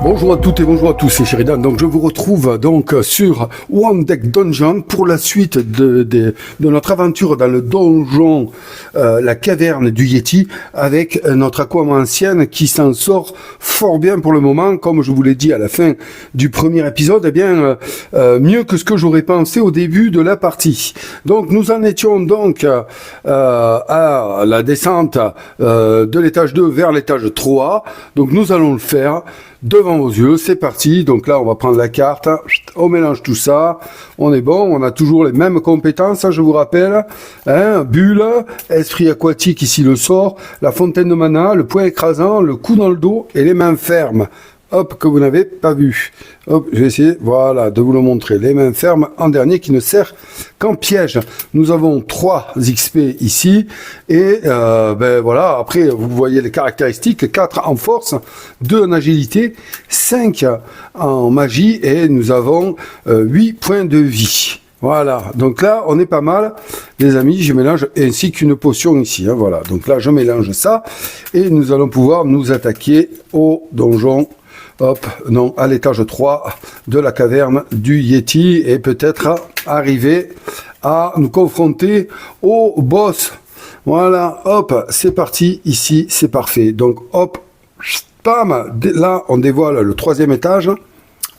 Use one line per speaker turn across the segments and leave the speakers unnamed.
Bonjour à toutes et bonjour à tous, c'est Sheridan. Donc je vous retrouve donc sur One Deck Dungeon pour la suite de notre aventure dans le donjon, la caverne du Yeti, avec notre aquaman qui s'en sort fort bien pour le moment. Comme je vous l'ai dit à la fin du premier épisode, eh bien mieux que ce que j'aurais pensé au début de la partie. Donc nous en étions donc à la descente de l'étage 2 vers l'étage 3. Donc nous allons le faire devant vos yeux, c'est parti. Donc là, on va prendre la carte, on mélange tout ça, on est bon, on a toujours les mêmes compétences, je vous rappelle, hein, bulle, esprit aquatique, ici le sort, la fontaine de mana, le poing écrasant, le coup dans le dos et les mains fermes. Hop, que vous n'avez pas vu. Hop, je vais essayer, voilà, de vous le montrer. Les mains fermes en dernier qui ne sert qu'en piège. Nous avons 3 XP ici. Et ben voilà, après, vous voyez les caractéristiques. 4 en force, 2 en agilité, 5 en magie. Et nous avons 8 points de vie. Voilà, donc là, on est pas mal, les amis, je mélange, ainsi qu'une potion ici, hein, voilà. Donc là, je mélange ça, et nous allons pouvoir nous attaquer au donjon. Hop, non, à l'étage 3 de la caverne du Yeti et peut-être arriver à nous confronter au boss. Voilà, hop, c'est parti, ici, c'est parfait. Donc, hop, bam, là, on dévoile le 3e étage.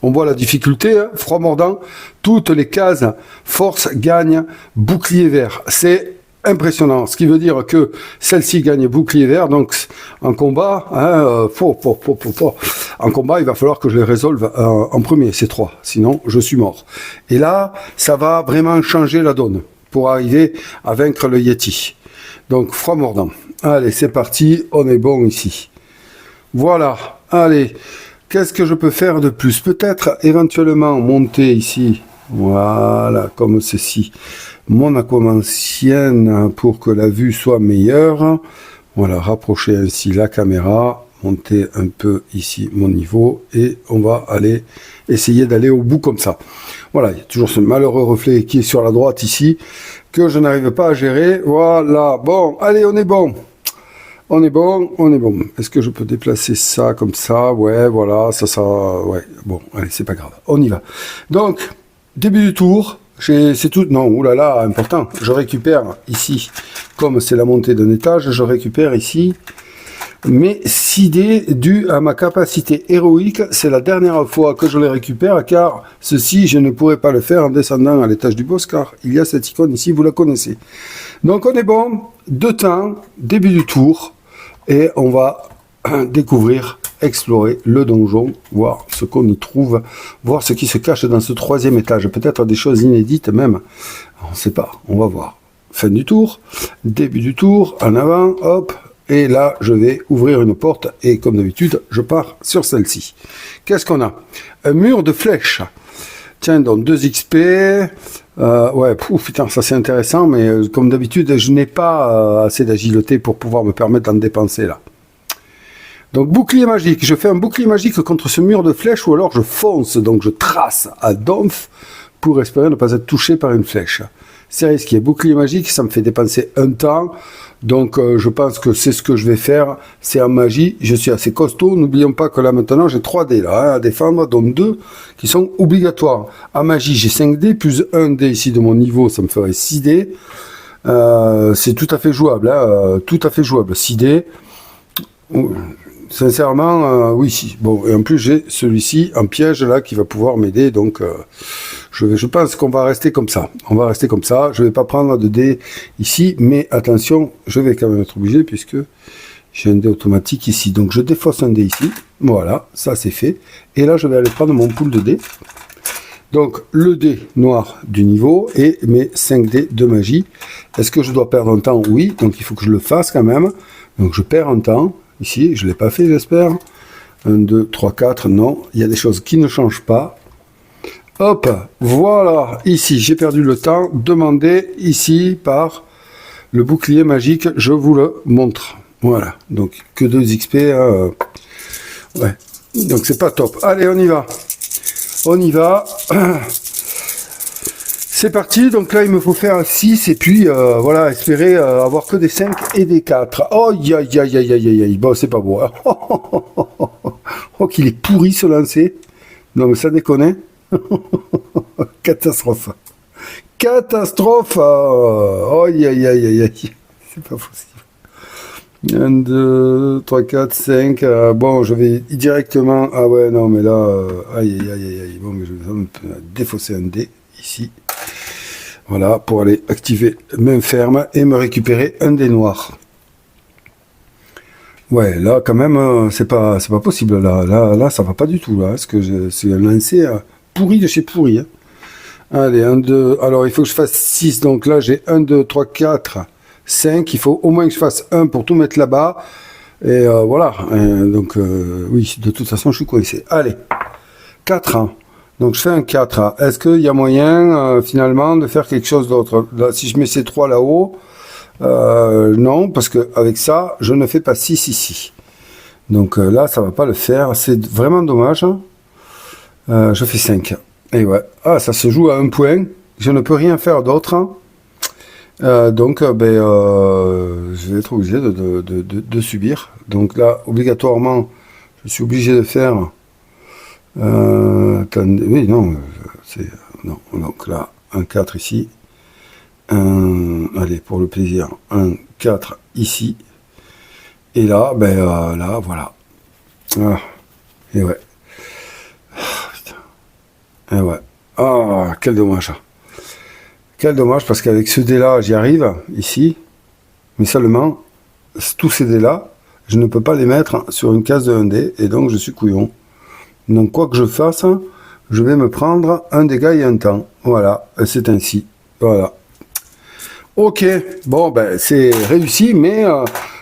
On voit la difficulté, hein, froid mordant, toutes les cases, force, gagne, bouclier vert. C'est impressionnant, ce qui veut dire que celle-ci gagne bouclier vert, donc en combat, hein, en combat, il va falloir que je les résolve en premier, ces 3, sinon je suis mort. Et là, ça va vraiment changer la donne pour arriver à vaincre le Yeti. Donc, froid mordant. Allez, c'est parti, on est bon ici. Voilà, allez, qu'est-ce que je peux faire de plus? Peut-être éventuellement monter ici, voilà, comme ceci. Mon aquamancienne pour que la vue soit meilleure. Voilà, rapprocher ainsi la caméra, monter un peu ici mon niveau et on va aller essayer d'aller au bout comme ça. Voilà, il y a toujours ce malheureux reflet qui est sur la droite ici que je n'arrive pas à gérer. Voilà, bon, allez, on est bon. On est bon, on est bon. Est-ce que je peux déplacer ça comme ça? Ouais, voilà, ça, ouais. Bon, allez, c'est pas grave. On y va. Donc, début du tour. C'est tout, non, oulala, important. Je récupère ici, comme c'est la montée d'un étage, je récupère ici mes 6 dés dus à ma capacité héroïque. C'est la dernière fois que je les récupère, car ceci, je ne pourrais pas le faire en descendant à l'étage du boss, car il y a cette icône ici, vous la connaissez. Donc on est bon, 2 temps, début du tour, et on va découvrir, explorer le donjon, voir ce qu'on y trouve, voir ce qui se cache dans ce 3e étage, peut-être des choses inédites même, on ne sait pas, on va voir. Fin du tour, début du tour, en avant, hop, et là je vais ouvrir une porte, et comme d'habitude, je pars sur celle-ci. Qu'est-ce qu'on a? Un mur de flèches, tiens donc 2 XP, ouais, putain, ça c'est intéressant, mais comme d'habitude, je n'ai pas assez d'agilité pour pouvoir me permettre d'en dépenser là. Donc bouclier magique, je fais un bouclier magique contre ce mur de flèches ou alors je fonce, donc je trace à donf pour espérer ne pas être touché par une flèche. C'est risqué, bouclier magique, ça me fait dépenser un temps, donc je pense que c'est ce que je vais faire, c'est en magie, je suis assez costaud, n'oublions pas que là maintenant j'ai 3 dés là, hein, à défendre, dont 2 qui sont obligatoires. En magie j'ai 5 dés, plus 1 dé ici de mon niveau, ça me ferait 6 dés, c'est tout à fait jouable, hein, tout à fait jouable, 6 dés. Sincèrement, oui. Bon, et en plus j'ai celui-ci en piège là qui va pouvoir m'aider, donc je pense qu'on va rester comme ça. On va rester comme ça. Je vais pas prendre de dés ici, mais attention, je vais quand même être obligé puisque j'ai un dé automatique ici. Donc je défausse un dé ici. Voilà, ça c'est fait. Et là je vais aller prendre mon pool de dés. Donc le dé noir du niveau et mes 5 dés de magie. Est-ce que je dois perdre un temps? Oui, donc il faut que je le fasse quand même. Donc je perds un temps. Ici, je ne l'ai pas fait, j'espère. 1, 2, 3, 4, non. Il y a des choses qui ne changent pas. Hop, voilà. Ici, j'ai perdu le temps. Demandé ici par le bouclier magique. Je vous le montre. Voilà. Donc, que 2 XP. Ouais. Donc, c'est pas top. Allez, on y va. On y va. C'est parti, donc là il me faut faire un 6 et puis voilà, espérer avoir que des 5 et des 4. Oh, aïe, aïe, aïe, aïe, aïe, aïe, bon, c'est pas beau. Hein. Oh, qu'il est pourri ce lancer. Non, mais ça déconne. Catastrophe. Catastrophe. Oh, aïe, aïe, aïe, aïe, aïe. C'est pas possible. 1, 2, 3, 4, 5. Bon, je vais directement. Ah ouais, non, mais là. Aïe, aïe, aïe, aïe. Bon, mais je vais défausser un dé ici. Voilà, pour aller activer main ferme et me récupérer un dé noir. Ouais, là, quand même, c'est pas possible. Là, ça va pas du tout. Là, parce que c'est un lancer pourri de chez pourri. Hein. Allez, 1, 2. Alors, il faut que je fasse 6. Donc là, j'ai 1, 2, 3, 4, 5. Il faut au moins que je fasse 1 pour tout mettre là-bas. Et voilà. Donc, oui, de toute façon, je suis coincé. Allez, 4 ans. Donc, je fais un 4. Est-ce qu'il y a moyen, finalement, de faire quelque chose d'autre? Là, si je mets ces 3 là-haut, non, parce que avec ça, je ne fais pas 6 ici. Donc là, ça va pas le faire. C'est vraiment dommage. Je fais 5. Et ouais. Ah, ça se joue à un point. Je ne peux rien faire d'autre. Donc, je vais être obligé de subir. Donc là, obligatoirement, je suis obligé de faire... attendez, oui, non, non. Donc là, un 4 ici. Allez, pour le plaisir, un 4 ici. Et là, là, voilà. Ah, et ouais. Et ouais. Ah, quel dommage. Quel dommage, parce qu'avec ce dé-là, j'y arrive, ici. Mais seulement, tous ces dés-là, je ne peux pas les mettre sur une case de 1 dé, et donc je suis couillon. Donc, quoi que je fasse, je vais me prendre un dégât et un temps. Voilà, c'est ainsi. Voilà. Ok, bon, c'est réussi, mais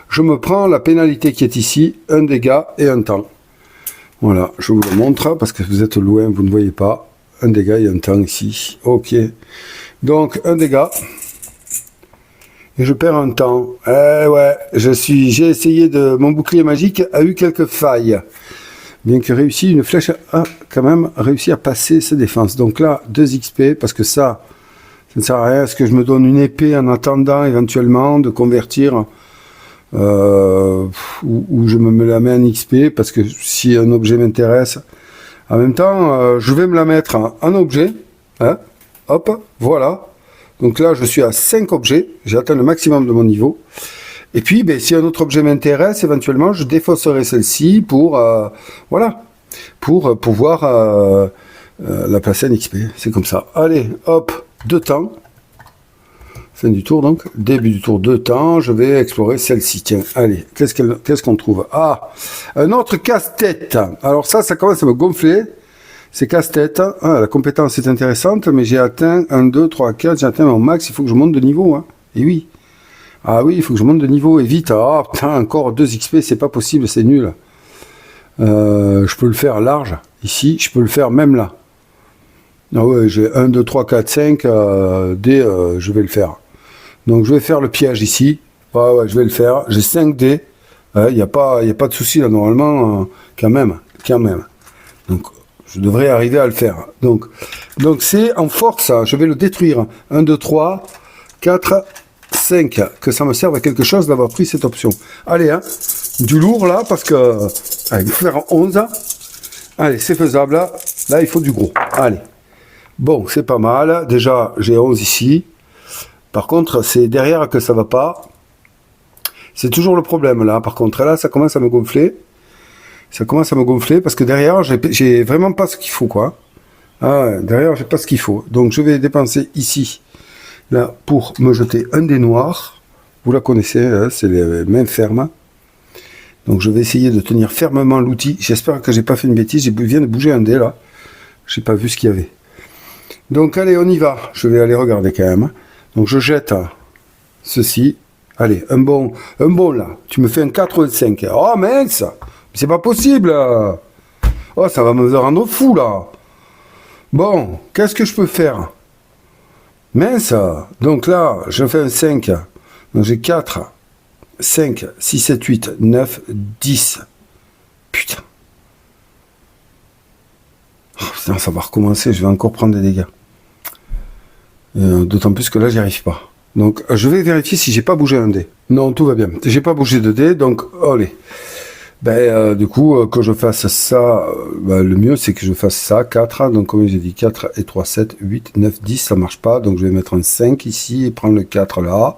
je me prends la pénalité qui est ici, un dégât et un temps. Voilà, je vous le montre, parce que vous êtes loin, vous ne voyez pas. Un dégât et un temps ici. Ok. Donc, un dégât. Et je perds un temps. Eh ouais, j'ai essayé mon bouclier magique a eu quelques failles. Bien que réussi, une flèche a quand même réussi à passer ses défenses. Donc là, 2 XP, parce que ça ne sert à rien. Est-ce que je me donne une épée en attendant éventuellement de convertir ou je me la mets en XP, parce que si un objet m'intéresse, en même temps, je vais me la mettre en objet. Hein, hop, voilà. Donc là, je suis à 5 objets. J'ai atteint le maximum de mon niveau. Et puis, si un autre objet m'intéresse, éventuellement, je défausserai celle-ci pour, voilà, pour pouvoir la placer en XP. C'est comme ça. Allez, hop, 2 temps. Fin du tour, donc. Début du tour, 2 temps. Je vais explorer celle-ci. Tiens, allez, qu'est-ce qu'on trouve? Ah, un autre casse-tête. Alors ça commence à me gonfler. C'est casse-tête. Ah, la compétence est intéressante, mais j'ai atteint 1, 2, 3, 4. J'ai atteint mon max. Il faut que je monte de niveau. Hein. Et oui. Ah oui, il faut que je monte de niveau. Et vite. Ah, putain, encore 2 XP. C'est pas possible. C'est nul. Je peux le faire large. Ici, je peux le faire même là. Ah ouais, j'ai 1, 2, 3, 4, 5. D, je vais le faire. Donc, je vais faire le piège ici. Ouais, je vais le faire. J'ai 5 dés. Il n'y a pas de souci là, normalement. Quand même. Donc, je devrais arriver à le faire. Donc c'est en force. Je vais le détruire. 1, 2, 3, 4, 5. Que ça me serve à quelque chose d'avoir pris cette option. Allez, hein. Du lourd là, parce que... Allez, il faut faire 11. Allez, c'est faisable. Là, il faut du gros. Allez. Bon, c'est pas mal. Déjà, j'ai 11 ici. Par contre, c'est derrière que ça va pas. C'est toujours le problème, là. Par contre, là, ça commence à me gonfler. Parce que derrière, j'ai vraiment pas ce qu'il faut, quoi. Ah ouais, derrière, j'ai pas ce qu'il faut. Donc, je vais dépenser ici, là, pour me jeter un dé noir. Vous la connaissez, hein, c'est les mains fermes. Donc, je vais essayer de tenir fermement l'outil. J'espère que j'ai pas fait une bêtise. Je viens de bouger un dé, là. J'ai pas vu ce qu'il y avait. Donc, allez, on y va. Je vais aller regarder quand même. Donc, je jette ceci. Allez, un bon là. Tu me fais un 85. Oh, mince! C'est pas possible! Oh, ça va me rendre fou, là! Bon, qu'est-ce que je peux faire? Mince! Donc là, je fais un 5. Donc, j'ai 4, 5, 6, 7, 8, 9, 10. Putain. Oh, putain, ça va recommencer. Je vais encore prendre des dégâts. D'autant plus que là, j'y arrive pas. Donc, je vais vérifier si j'ai pas bougé un dé. Non, tout va bien. J'ai pas bougé de dé, donc, allez. Du coup, que je fasse ça, le mieux, c'est que je fasse ça, 4. Donc, comme j'ai dit, 4 et 3, 7, 8, 9, 10, ça marche pas. Donc, je vais mettre un 5 ici et prendre le 4 là.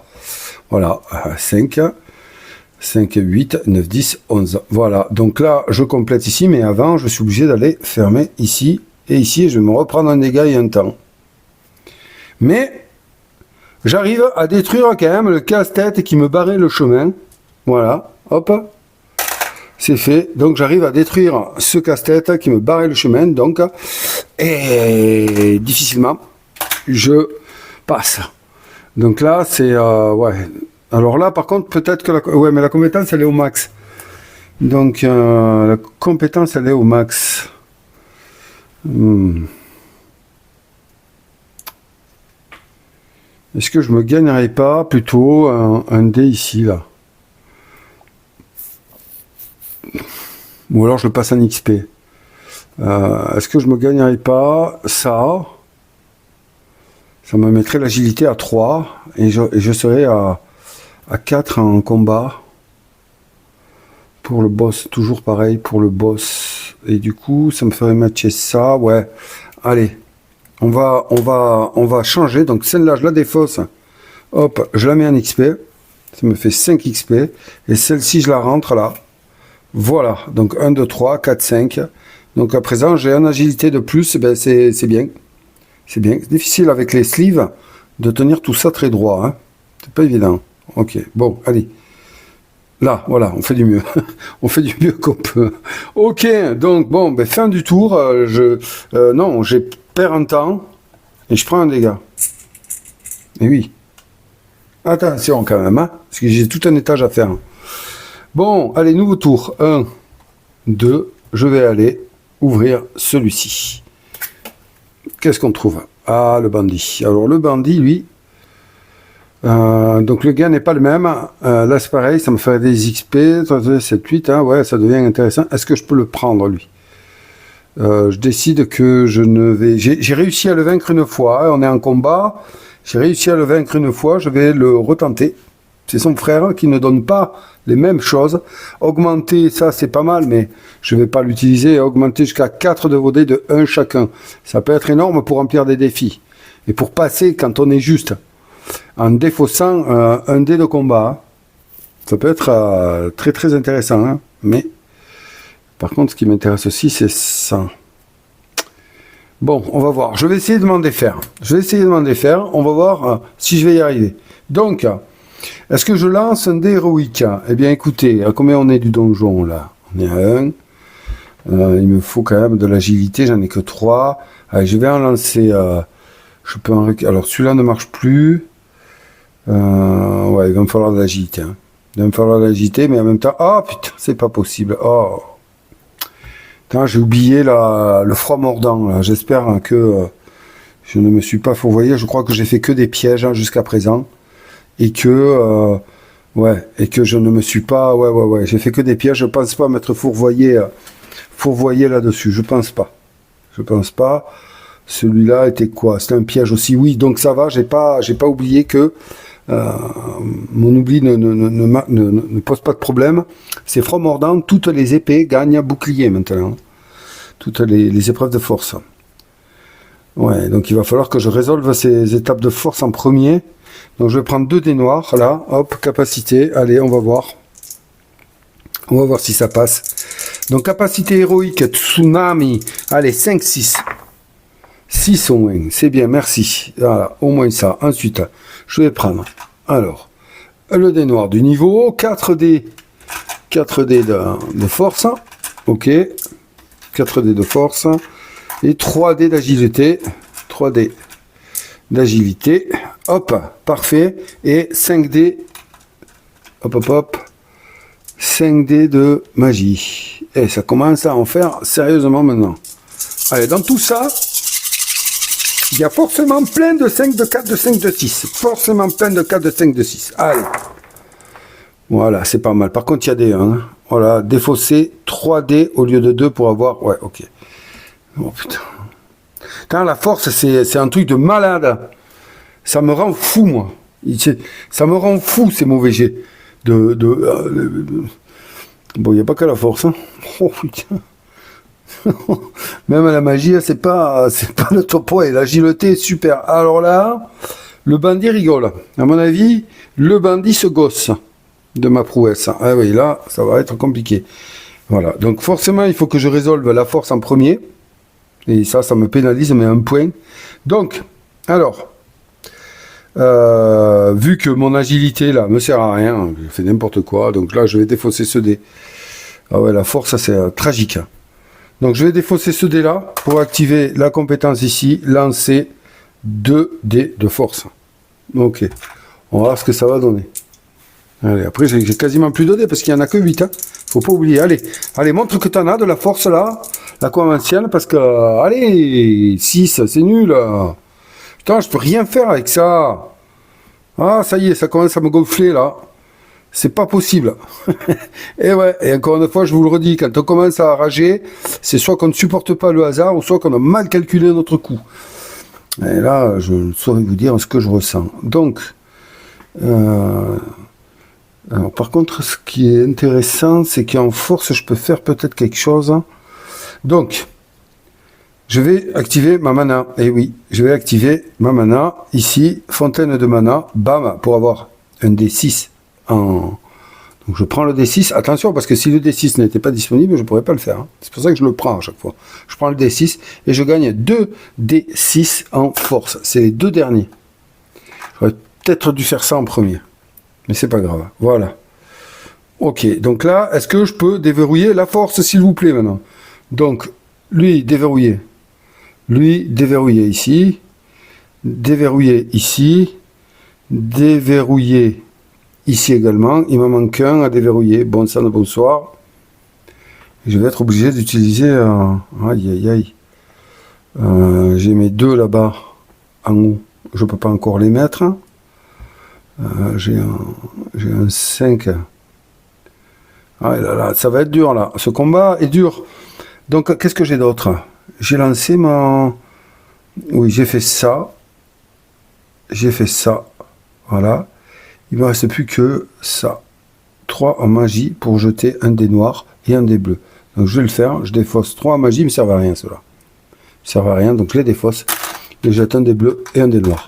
Voilà, 5. 5, 8, 9, 10, 11. Voilà, donc là, je complète ici, mais avant, je suis obligé d'aller fermer ici et ici. Je vais me reprendre un dégât et un temps. Mais, j'arrive à détruire quand même le casse-tête qui me barrait le chemin. Voilà, hop, c'est fait. Donc, j'arrive à détruire ce casse-tête qui me barrait le chemin. Donc, et difficilement, je passe. Donc là, c'est, ouais... Alors là, par contre, peut-être que ouais, mais la compétence, elle est au max. Donc, la compétence, elle est au max. Est-ce que je me gagnerais pas plutôt un dé ici, là? Ou alors je le passe en XP. Est-ce que je me gagnerais pas ça? Ça me mettrait l'agilité à 3 et je serais à 4 en combat pour le boss, toujours pareil pour le boss, et du coup ça me ferait matcher ça. Ouais, allez, on va changer. Donc celle-là je la défausse, hop, je la mets en XP, ça me fait 5 XP, et celle-ci je la rentre là. Voilà, donc 1, 2, 3, 4, 5. Donc à présent j'ai une agilité de plus. Ben c'est bien, c'est bien. C'est difficile avec les sleeves de tenir tout ça très droit, hein. C'est pas évident. Ok, bon, allez. Là, voilà, on fait du mieux. On fait du mieux qu'on peut. Ok, donc, bon, fin du tour. Non, j'ai perds un temps et je prends un dégât. Et oui. Attention quand même, hein, parce que j'ai tout un étage à faire. Bon, allez, nouveau tour. 1, 2, je vais aller ouvrir celui-ci. Qu'est-ce qu'on trouve? Ah, le bandit. Alors, le bandit, lui... donc le gain n'est pas le même. Là c'est pareil, ça me ferait des XP, 7, 8, hein, ouais, ça devient intéressant. Est-ce que je peux le prendre lui? Je décide que je ne vais... J'ai réussi à le vaincre une fois, hein, on est en combat, j'ai réussi à le vaincre une fois, je vais le retenter. C'est son frère qui ne donne pas les mêmes choses. Augmenter, ça c'est pas mal, mais je vais pas l'utiliser. Augmenter jusqu'à 4 de vos dés de 1 chacun. Ça peut être énorme pour remplir des défis. Et pour passer quand on est juste... en défaussant un dé de combat. Ça peut être très très intéressant, hein. Mais par contre ce qui m'intéresse aussi c'est ça. Bon, on va voir, je vais essayer de m'en défaire, on va voir si je vais y arriver. Donc est-ce que je lance un dé héroïque? Eh bien écoutez, à combien on est du donjon là? On est à 1. Il me faut quand même de l'agilité, j'en ai que 3. Allez, je vais en lancer, je peux en... alors celui-là ne marche plus. Ouais, il va me falloir de l'agilité. Hein. Il va me falloir de l'agilité, mais en même temps... Oh putain, c'est pas possible. Oh. Putain, j'ai oublié le froid mordant. J'espère que je ne me suis pas fourvoyé. Je crois que j'ai fait que des pièges hein, jusqu'à présent. Et que... ouais, et que je ne me suis pas... Ouais. J'ai fait que des pièges. Je pense pas m'être fourvoyé là-dessus. Je pense pas. Celui-là était quoi? C'était un piège aussi. Oui, donc ça va. J'ai pas oublié que... mon oubli ne pose pas de problème. C'est froid mordant, toutes les épées gagnent bouclier maintenant. Toutes les épreuves de force. Ouais, donc il va falloir que je résolve ces étapes de force en premier. Donc je vais prendre 2 dés noirs, là, hop, capacité, allez, on va voir. On va voir si ça passe. Donc capacité héroïque, tsunami, allez, 5, 6. 6 au moins, c'est bien, merci. Voilà, au moins ça. Ensuite, je vais prendre, alors, le dé noir du niveau, 4 dés de force, ok, 4 dés de force, et 3 dés d'agilité, 3 dés d'agilité, hop, parfait, et 5 dés, hop, 5 dés de magie. Et ça commence à en faire sérieusement maintenant. Allez, dans tout ça, il y a forcément plein de 5, de 4, de 5, de 6. Forcément plein de 4, de 5, de 6. Allez. Voilà, c'est pas mal. Par contre, il y a des 1. Voilà, défausser 3 dés au lieu de 2 pour avoir... Ouais, ok. Oh putain. Putain, la force, c'est un truc de malade. ça me rend fou, moi. Ça me rend fou, ces mauvais jets. Bon, il n'y a pas que la force. Hein. Oh putain. Même la magie, c'est pas le topo et l'agilité est super. Alors là, le bandit rigole. À mon avis, le bandit se gosse de ma prouesse. Ah oui, là, ça va être compliqué. Voilà. Donc forcément, il faut que je résolve la force en premier. Et ça me pénalise, mais un point. Donc, alors, vu que mon agilité là me sert à rien, je fais n'importe quoi. Donc là, je vais défausser ce dé. Ah ouais, la force, ça c'est tragique. Donc je vais défausser ce dé là pour activer la compétence ici, lancer 2 dés de force. Ok, on va voir ce que ça va donner. Allez, après j'ai quasiment plus de dés parce qu'il n'y en a que 8. Hein. Faut pas oublier. Allez, montre que tu en as de la force là, la conventionnelle, parce que, allez, 6, c'est nul. Putain, je peux rien faire avec ça. Ah, ça y est, ça commence à me gonfler là. C'est pas possible. Et ouais, et encore une fois, je vous le redis, quand on commence à rager, c'est soit qu'on ne supporte pas le hasard, ou soit qu'on a mal calculé notre coup. Et là, je ne saurais vous dire ce que je ressens. Donc, alors, par contre, ce qui est intéressant, c'est qu'en force, je peux faire peut-être quelque chose. Donc, je vais activer ma mana. Et oui, je vais activer ma mana. Ici, fontaine de mana. Bam, pour avoir un D6 en... Donc, je prends le D6. Attention, parce que si le D6 n'était pas disponible, je ne pourrais pas le faire. Hein. C'est pour ça que je le prends à chaque fois. Je prends le D6 et je gagne 2 D6 en force. C'est les 2 derniers. J'aurais peut-être dû faire ça en premier. Mais c'est pas grave. Voilà. Ok. Donc là, est-ce que je peux déverrouiller la force, s'il vous plaît, maintenant? Donc, lui, déverrouiller. Lui, déverrouiller ici. Déverrouiller ici. Déverrouiller ici également. Il me manque un à déverrouiller. Bon sang de bonsoir. Je vais être obligé d'utiliser... Aïe, aïe, aïe. J'ai mes 2 là-bas en haut. Je peux pas encore les mettre. J'ai un 5. Ah là là, ça va être dur là. Ce combat est dur. Donc, qu'est-ce que j'ai d'autre? J'ai lancé mon... Oui, j'ai fait ça. J'ai fait ça. Voilà. Il ne me reste plus que ça. 3 en magie pour jeter un dé noir et un dé bleu. Donc, je vais le faire. Je défausse 3 en magie. Il ne me servent à rien, cela. Il ne servent à rien. Donc, je les défausse. Je jette un dé bleu et un dé noir.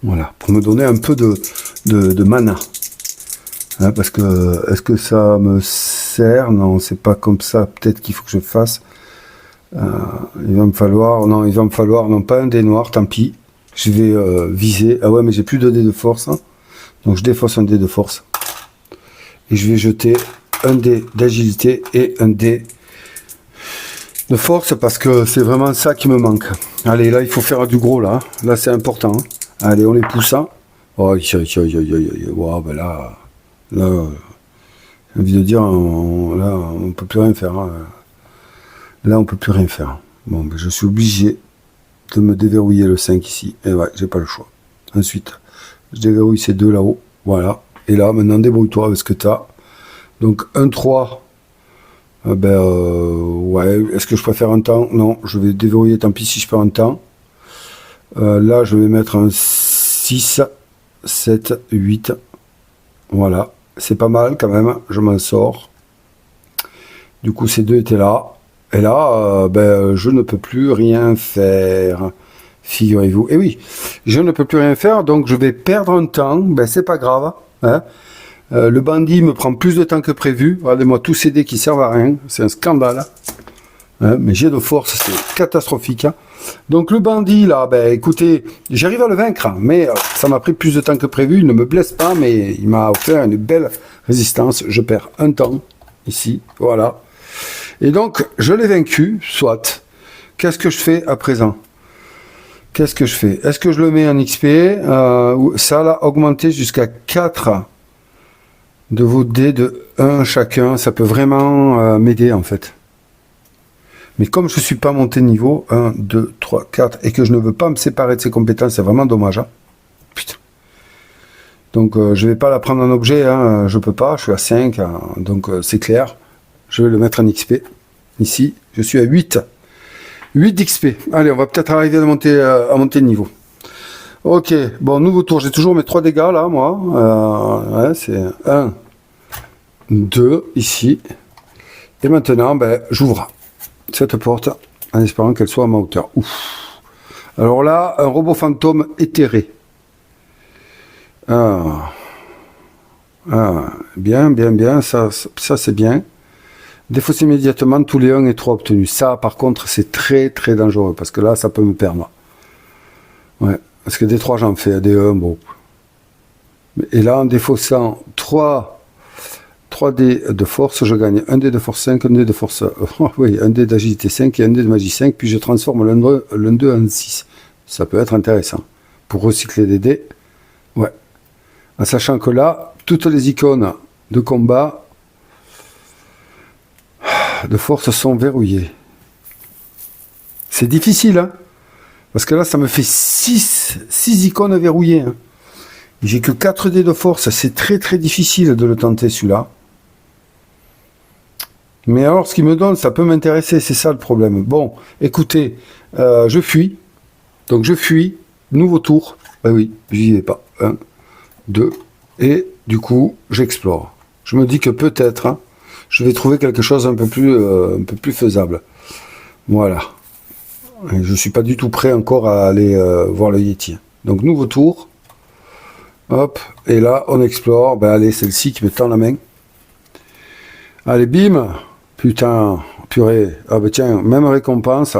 Voilà. Pour me donner un peu de mana. Hein, parce que, est-ce que ça me sert? Non, c'est pas comme ça. Peut-être qu'il faut que je fasse. Il va me falloir, non, pas un dé noir, tant pis. Je vais viser. Ah ouais, mais j'ai plus de dés de force. Hein. Donc je défausse un dé de force. Et je vais jeter un dé d'agilité et un dé de force parce que c'est vraiment ça qui me manque. Allez, là, il faut faire du gros, là. Là, c'est important. Hein. Allez, on les pousse. Hein. Oh, wow, ben là, j'ai envie de dire, là, on peut plus rien faire. Hein. Là, on peut plus rien faire. Bon, ben, je suis obligé de me déverrouiller le 5 ici. Et ouais, j'ai pas le choix. Ensuite, je déverrouille ces 2 là-haut. Voilà. Et là, maintenant, débrouille-toi avec ce que tu as. Donc, un 3. Ouais. Est-ce que je préfère un temps? Non, je vais déverrouiller, tant pis si je perds un temps. Là, je vais mettre un 6, 7, 8. Voilà. C'est pas mal quand même. Je m'en sors. Du coup, ces 2 étaient là. Et là, je ne peux plus rien faire, figurez-vous. Et oui, je ne peux plus rien faire, donc je vais perdre un temps. Ben, c'est pas grave. Hein. Le bandit me prend plus de temps que prévu. Regardez-moi tous ces dés qui servent à rien. C'est un scandale. Hein. Mes jets de force, c'est catastrophique. Hein. Donc le bandit, là, écoutez, j'arrive à le vaincre, mais ça m'a pris plus de temps que prévu. Il ne me blesse pas, mais il m'a offert une belle résistance. Je perds un temps, ici, voilà. Et donc, je l'ai vaincu, soit. Qu'est-ce que je fais à présent? Qu'est-ce que je fais? Est-ce que je le mets en XP? Ça l'a augmenté jusqu'à 4 de vos dés de 1 chacun. Ça peut vraiment m'aider, en fait. Mais comme je ne suis pas monté de niveau, 1, 2, 3, 4, et que je ne veux pas me séparer de ces compétences, c'est vraiment dommage. Hein. Putain. Donc, je ne vais pas la prendre en objet. Hein. Je ne peux pas, je suis à 5. Hein. Donc, c'est clair. Je vais le mettre en XP. Ici, je suis à 8. 8 d'XP. Allez, on va peut-être arriver à monter de niveau. Ok, bon, nouveau tour. J'ai toujours mes 3 dégâts là, moi. Ouais, c'est 1, 2, ici. Et maintenant, ben, j'ouvre cette porte en espérant qu'elle soit à ma hauteur. Ouf. Alors là, un robot fantôme éthéré. Ah. Ah, bien, bien, bien. Ça c'est bien. Défausse immédiatement tous les 1 et 3 obtenus. Ça, par contre, c'est très, très dangereux parce que là, ça peut me perdre. Ouais. Parce que des 3, j'en fais, des 1, bon. Et là, en défaussant 3 dés de force, je gagne un dé de force 5, un dé de force... oui, un dé d'agilité 5 et un dé de magie 5, puis je transforme l'un 2 en 6. Ça peut être intéressant. Pour recycler des dés, ouais. En sachant que là, toutes les icônes de combat de force sont verrouillées. C'est difficile, hein? Parce que là, ça me fait 6 icônes verrouillées. Hein. J'ai que 4 dés de force. C'est très très difficile de le tenter celui-là. Mais alors, ce qu'il me donne, ça peut m'intéresser. C'est ça le problème. Bon, écoutez, je fuis. Donc je fuis. Nouveau tour. Ben oui, j'y vais pas. 1, 2. Et du coup, j'explore. Je me dis que peut-être, hein, je vais trouver quelque chose un peu plus faisable. Voilà. Et je suis pas du tout prêt encore à aller voir le Yeti. Donc nouveau tour. Hop. Et là, on explore. Ben allez, celle-ci qui me tend la main. Allez, bim. Putain, purée. Ah ben tiens, même récompense.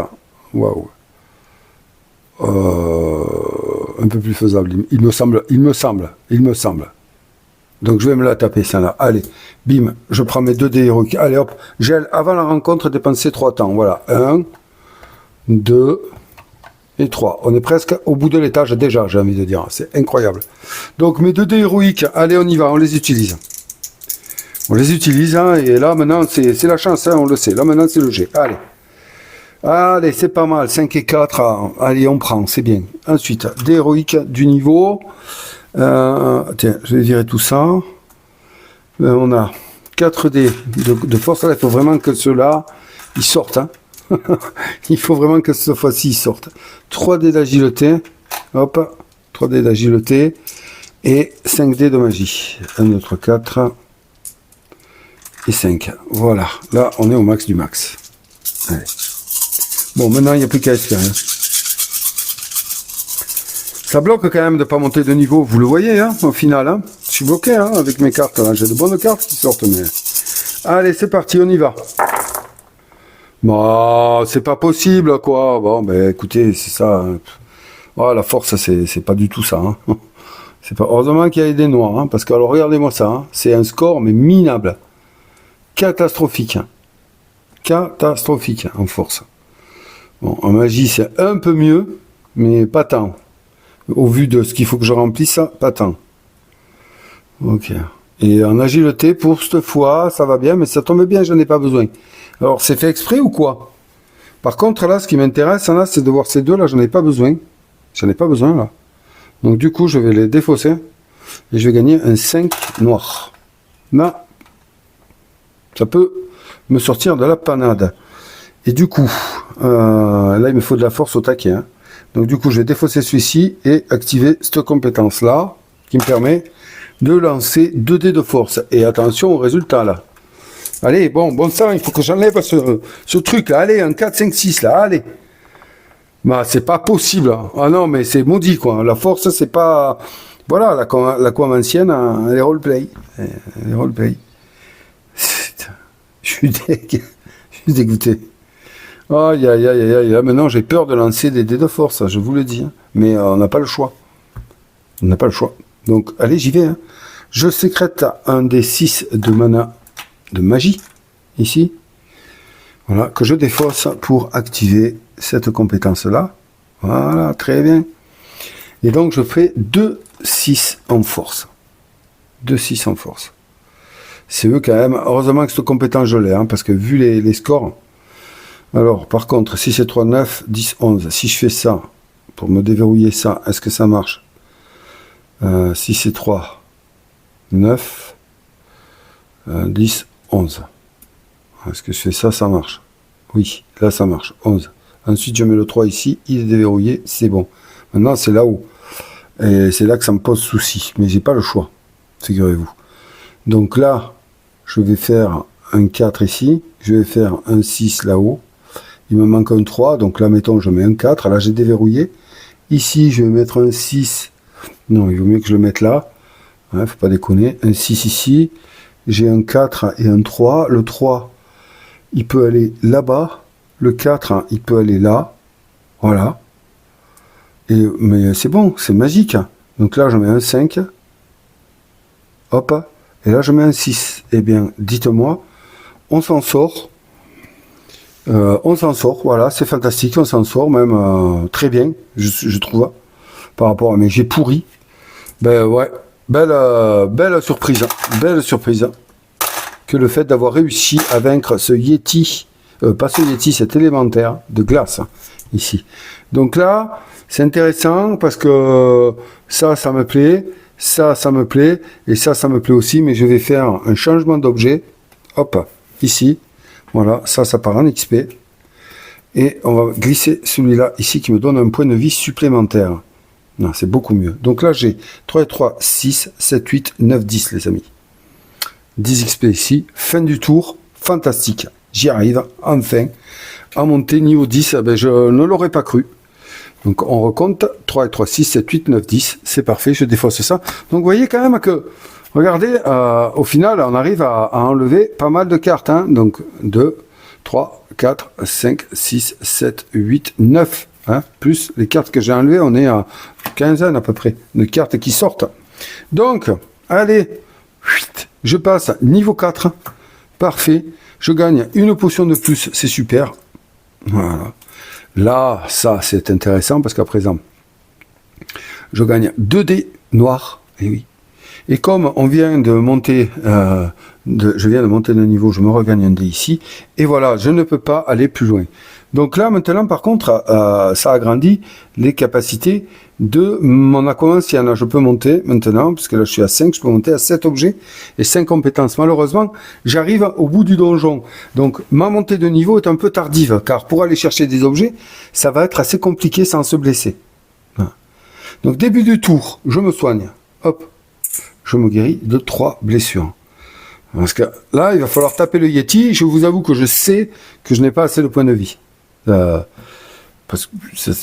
Waouh. Un peu plus faisable. Il me semble. Donc je vais me la taper, celle-là. Allez, bim, je prends mes 2 dés héroïques. Allez hop, j'ai avant la rencontre dépensé 3 temps. Voilà, 1, 2 et 3. On est presque au bout de l'étage déjà, j'ai envie de dire. C'est incroyable. Donc mes 2 dés héroïques, allez, on y va, on les utilise. On les utilise, hein, et là maintenant, c'est la chance, hein, on le sait. Là maintenant, c'est le jet. Allez. Allez, c'est pas mal. 5 et 4. Allez, on prend, c'est bien. Ensuite, dés héroïques du niveau. Tiens, je vais virer tout ça. On a 4 dés de force. Là, il faut vraiment que ceux-là, ils sortent. Hein. Il faut vraiment que cette fois-ci, ils sortent. 3 dés d'agilité. Hop. 3 dés d'agilité. Et 5 dés de magie. 1, 2, 3, 4. Et 5. Voilà. Là, on est au max du max. Allez. Bon, maintenant, il n'y a plus qu'à espérer. Ça bloque quand même de ne pas monter de niveau. Vous le voyez, hein, au final. Hein. Je suis bloqué hein, avec mes cartes. J'ai de bonnes cartes qui sortent. Mais... Allez, c'est parti, on y va. Bon, c'est pas possible, quoi. Bon, ben écoutez, c'est ça. Hein. Oh, la force, c'est pas du tout ça. Hein. C'est pas... Heureusement qu'il y a des noirs. Hein, parce que, alors, regardez-moi ça. Hein. C'est un score, mais minable. Catastrophique. Hein. Catastrophique en force. Bon, en magie, c'est un peu mieux, mais pas tant. Au vu de ce qu'il faut que je remplisse, pas tant. Ok. Et en agilité, pour cette fois, ça va bien, mais ça tombe bien, j'en ai pas besoin. Alors, c'est fait exprès ou quoi? Par contre, là, ce qui m'intéresse, là, c'est de voir ces deux-là, j'en ai pas besoin. J'en ai pas besoin, là. Donc, du coup, je vais les défausser. Et je vais gagner un 5 noir. Là, ça peut me sortir de la panade. Et du coup, là, il me faut de la force au taquet. Hein. Donc, du coup, je vais défausser celui-ci et activer cette compétence-là, qui me permet de lancer 2 dés de force. Et attention au résultat, là. Allez, bon sang, il faut que j'enlève ce truc-là. Allez, un 4, 5, 6, là, allez. Bah, c'est pas possible. Hein. Ah non, mais c'est maudit, quoi. La force, c'est pas... Voilà, la conventienne, hein, les roleplay. Les roleplay. Je suis dégoûté. Aïe, aïe, aïe, aïe, aïe. Maintenant, j'ai peur de lancer des dés de force, je vous le dis. Hein. Mais on n'a pas le choix. On n'a pas le choix. Donc, allez, j'y vais. Hein. Je sécrète un des 6 de mana de magie, ici. Voilà, que je défausse pour activer cette compétence-là. Voilà, très bien. Et donc, je fais 2-6 en force. 2-6 en force. C'est eux quand même. Heureusement que cette compétence, je l'ai, hein, parce que vu les scores... Alors, par contre, si c'est 3, 9, 10, 11, si je fais ça, pour me déverrouiller ça, est-ce que ça marche? Si c'est 3, 9, 10, 11. Est-ce que je fais ça, ça marche? Oui, là, ça marche, 11. Ensuite, je mets le 3 ici, il est déverrouillé, c'est bon. Maintenant, c'est là où Et c'est là que ça me pose souci. Mais j'ai pas le choix, figurez-vous. Donc là, je vais faire un 4 ici. Je vais faire un 6 là-haut. Il me manque un 3. Donc là, mettons, je mets un 4. Là, j'ai déverrouillé. Ici, je vais mettre un 6. Non, il vaut mieux que je le mette là. Hein, faut pas déconner. Un 6 ici. J'ai un 4 et un 3. Le 3, il peut aller là-bas. Le 4, il peut aller là. Voilà. Mais c'est bon, c'est magique. Donc là, je mets un 5. Hop. Et là, je mets un 6. Eh bien, dites-moi, on s'en sort. On s'en sort, voilà, c'est fantastique. On s'en sort même très bien, je trouve, par rapport à... Mais j'ai pourri. Ben ouais, belle surprise. Belle surprise. Que le fait d'avoir réussi à vaincre ce Yeti, pas ce Yeti, cet élémentaire de glace, ici. Donc là, c'est intéressant parce que ça me plaît, ça me plaît, et ça me plaît aussi, mais je vais faire un changement d'objet, hop, ici, voilà, ça part en XP, et on va glisser celui-là ici qui me donne un point de vie supplémentaire. Non, c'est beaucoup mieux. Donc là, j'ai 3 et 3, 6, 7, 8, 9, 10, les amis. 10 XP ici, fin du tour, fantastique. J'y arrive, enfin, à monter niveau 10, ben je ne l'aurais pas cru. Donc on recompte, 3 et 3, 6, 7, 8, 9, 10, c'est parfait, je défausse ça. Donc vous voyez quand même que, regardez, au final, on arrive à enlever pas mal de cartes. Hein. Donc 2, 3, 4, 5, 6, 7, 8, 9. Hein, plus les cartes que j'ai enlevées, on est à quinzaine à peu près de cartes qui sortent. Donc, allez, je passe niveau 4, parfait, je gagne une potion de plus, c'est super. Voilà. Là, ça c'est intéressant parce qu'à présent, je gagne 2 dés noirs, et oui. Et comme on vient de monter, je viens de monter de niveau, je me regagne un dé ici, et voilà, je ne peux pas aller plus loin. Donc là, maintenant, par contre, ça agrandit les capacités de mon ancienne. Je peux monter maintenant, puisque là je suis à 5, je peux monter à 7 objets et 5 compétences. Malheureusement, j'arrive au bout du donjon. Donc ma montée de niveau est un peu tardive, car pour aller chercher des objets, ça va être assez compliqué sans se blesser. Voilà. Donc début du tour, je me soigne. Hop, je me guéris de 3 blessures. Parce que là, il va falloir taper le Yeti. Je vous avoue que je sais que je n'ai pas assez de points de vie. Parce que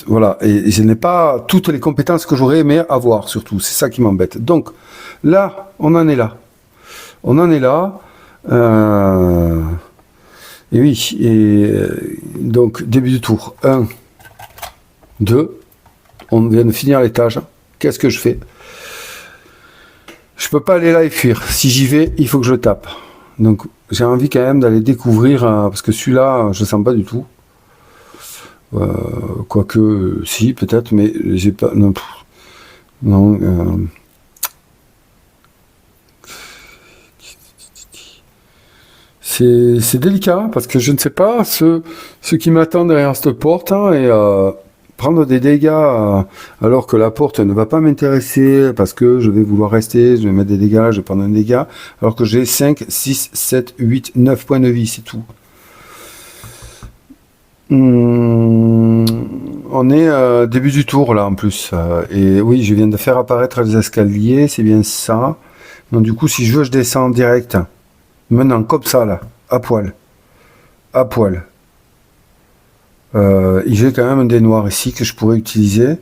voilà, et je n'ai pas toutes les compétences que j'aurais aimé avoir, surtout. C'est ça qui m'embête. Donc là, on en est là. On en est là. Et oui, et donc début du tour. 1, 2. On vient de finir l'étage. Qu'est-ce que je fais? Je peux pas aller là et fuir. Si j'y vais, il faut que je le tape. Donc j'ai envie quand même d'aller découvrir, parce que celui-là, je le sens pas du tout. Quoique, si, peut-être, mais j'ai pas... Non, non c'est délicat, parce que je ne sais pas ce qui m'attend derrière cette porte, hein, et prendre des dégâts alors que la porte ne va pas m'intéresser, parce que je vais vouloir rester, je vais mettre des dégâts, je vais prendre un dégât, alors que j'ai 5, 6, 7, 8, 9 points de vie, c'est tout. On est début du tour là en plus, et oui, je viens de faire apparaître les escaliers, c'est bien ça. Donc du coup, si je veux, je descends direct. Maintenant, comme ça là, à poil. J'ai quand même un dé noir ici que je pourrais utiliser.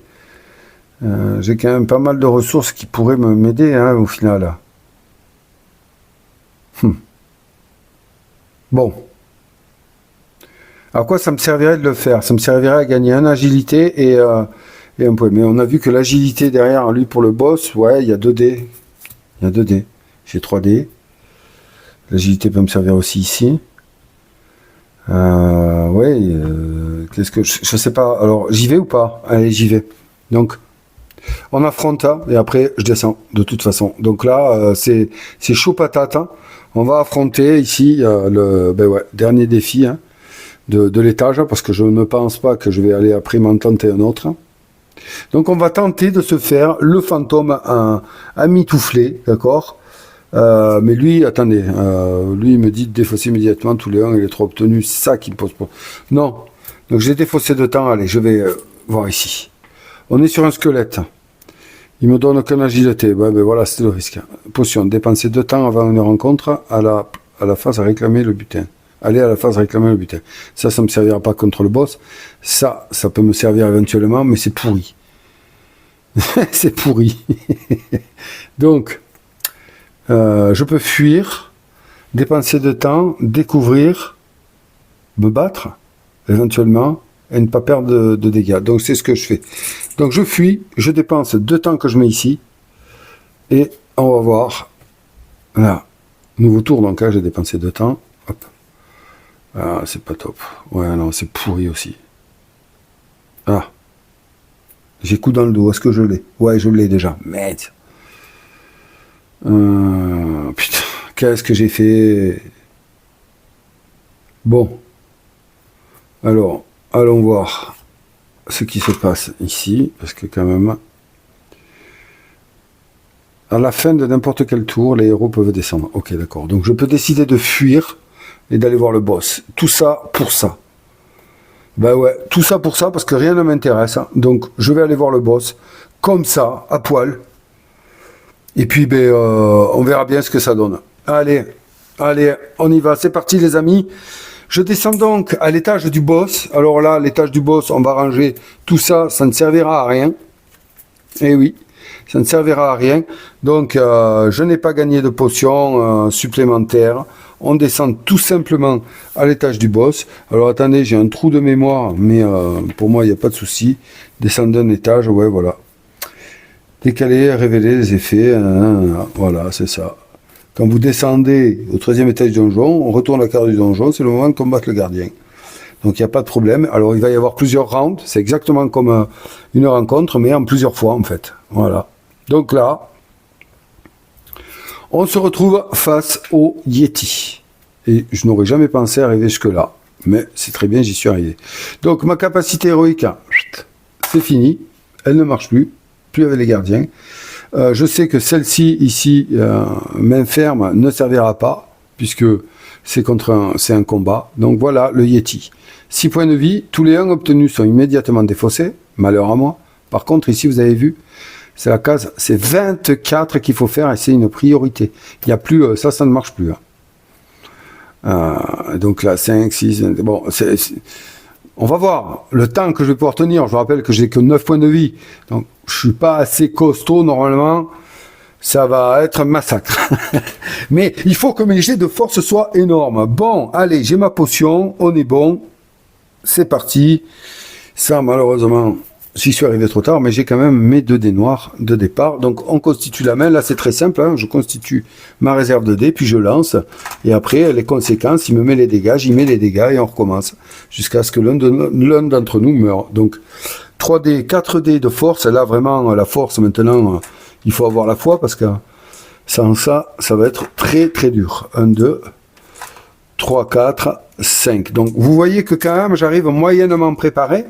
J'ai quand même pas mal de ressources qui pourraient m'aider, hein, au final. Bon. À quoi ça me servirait de le faire? Ça me servirait à gagner un agilité et un point. Mais on a vu que l'agilité derrière, lui, pour le boss, ouais, il y a 2 dés. Il y a 2 dés. J'ai 3 dés. L'agilité peut me servir aussi ici. Ouais, qu'est-ce que... Je sais pas. Alors, j'y vais ou pas? Allez, j'y vais. Donc, on affronte, hein, et après, je descends, de toute façon. Donc là, c'est chaud patate. Hein. On va affronter ici le dernier défi, hein, de l'étage, parce que je ne pense pas que je vais aller après m'en tenter un autre. Donc on va tenter de se faire le fantôme à mitoufler, d'accord, mais lui, attendez, lui il me dit de défausser immédiatement tous les 1 et les 3 obtenus, c'est ça qui me pose pas. Non, donc j'ai défaussé de temps, allez, je vais voir ici. On est sur un squelette. Il me donne qu'un agilité. Ouais, ben voilà, c'est le risque. Potion, dépenser 2 temps avant une rencontre à la phase à réclamer le butin. Aller à la phase réclamer le butin. Ça me servira pas contre le boss. Ça peut me servir éventuellement, mais c'est pourri. C'est pourri. Donc, je peux fuir, dépenser de temps, découvrir, me battre, éventuellement, et ne pas perdre de dégâts. Donc, c'est ce que je fais. Donc, je fuis, je dépense 2 temps que je mets ici, et on va voir. Là, nouveau tour, donc là, j'ai dépensé 2 temps. Hop. Ah, c'est pas top. Ouais, non, c'est pourri aussi. Ah. J'ai coup dans le dos. Est-ce que je l'ai? Ouais, je l'ai déjà. Merde. Putain, qu'est-ce que j'ai fait? Bon. Alors, allons voir ce qui se passe ici. Parce que quand même, à la fin de n'importe quel tour, les héros peuvent descendre. Ok, d'accord. Donc, je peux décider de fuir et d'aller voir le boss. Tout ça pour ça. Ben ouais, tout ça pour ça, parce que rien ne m'intéresse. Donc, je vais aller voir le boss, comme ça, à poil. Et puis, on verra bien ce que ça donne. Allez, on y va. C'est parti, les amis. Je descends donc à l'étage du boss. Alors là, l'étage du boss, on va ranger tout ça. Ça ne servira à rien. Eh oui, ça ne servira à rien. Donc, je n'ai pas gagné de potions supplémentaires. On descend tout simplement à l'étage du boss. Alors attendez, j'ai un trou de mémoire, mais pour moi, il n'y a pas de souci. Descendre d'un étage, ouais, voilà. Décaler, révéler les effets, voilà, c'est ça. Quand vous descendez au 13e étage du donjon, on retourne la carte du donjon, c'est le moment de combattre le gardien. Donc il n'y a pas de problème. Alors il va y avoir plusieurs rounds, c'est exactement comme une rencontre, mais en plusieurs fois en fait. Voilà. Donc là, on se retrouve face au Yeti. Et je n'aurais jamais pensé arriver jusque-là. Mais c'est très bien, j'y suis arrivé. Donc ma capacité héroïque, c'est fini. Elle ne marche plus avec les gardiens. Je sais que celle-ci, ici, main ferme, ne servira pas, puisque c'est un combat. Donc voilà, le Yeti. 6 points de vie, tous les 1 obtenus sont immédiatement défaussés. Malheur à moi. Par contre, ici, vous avez vu, c'est la case, c'est 24 qu'il faut faire et c'est une priorité. Il n'y a plus, ça ne marche plus. Donc là, 5, 6, bon, on va voir le temps que je vais pouvoir tenir. Je vous rappelle que j'ai que 9 points de vie. Donc, je suis pas assez costaud normalement. Ça va être un massacre. Mais il faut que mes jets de force soient énormes. Bon, allez, j'ai ma potion. On est bon. C'est parti. Ça, malheureusement, j'y suis arrivé trop tard, mais j'ai quand même mes 2 dés noirs de départ. Donc, on constitue la main. Là, c'est très simple. Hein. Je constitue ma réserve de dés, puis je lance. Et après, les conséquences, il me met les dégâts, j'y mets les dégâts et on recommence. Jusqu'à ce que l'un d'entre nous meure. Donc, 3 dés, 4 dés de force. Là, vraiment, la force, maintenant, il faut avoir la foi parce que sans ça, ça va être très, très dur. 1, 2, 3, 4, 5. Donc, vous voyez que quand même, j'arrive moyennement préparé.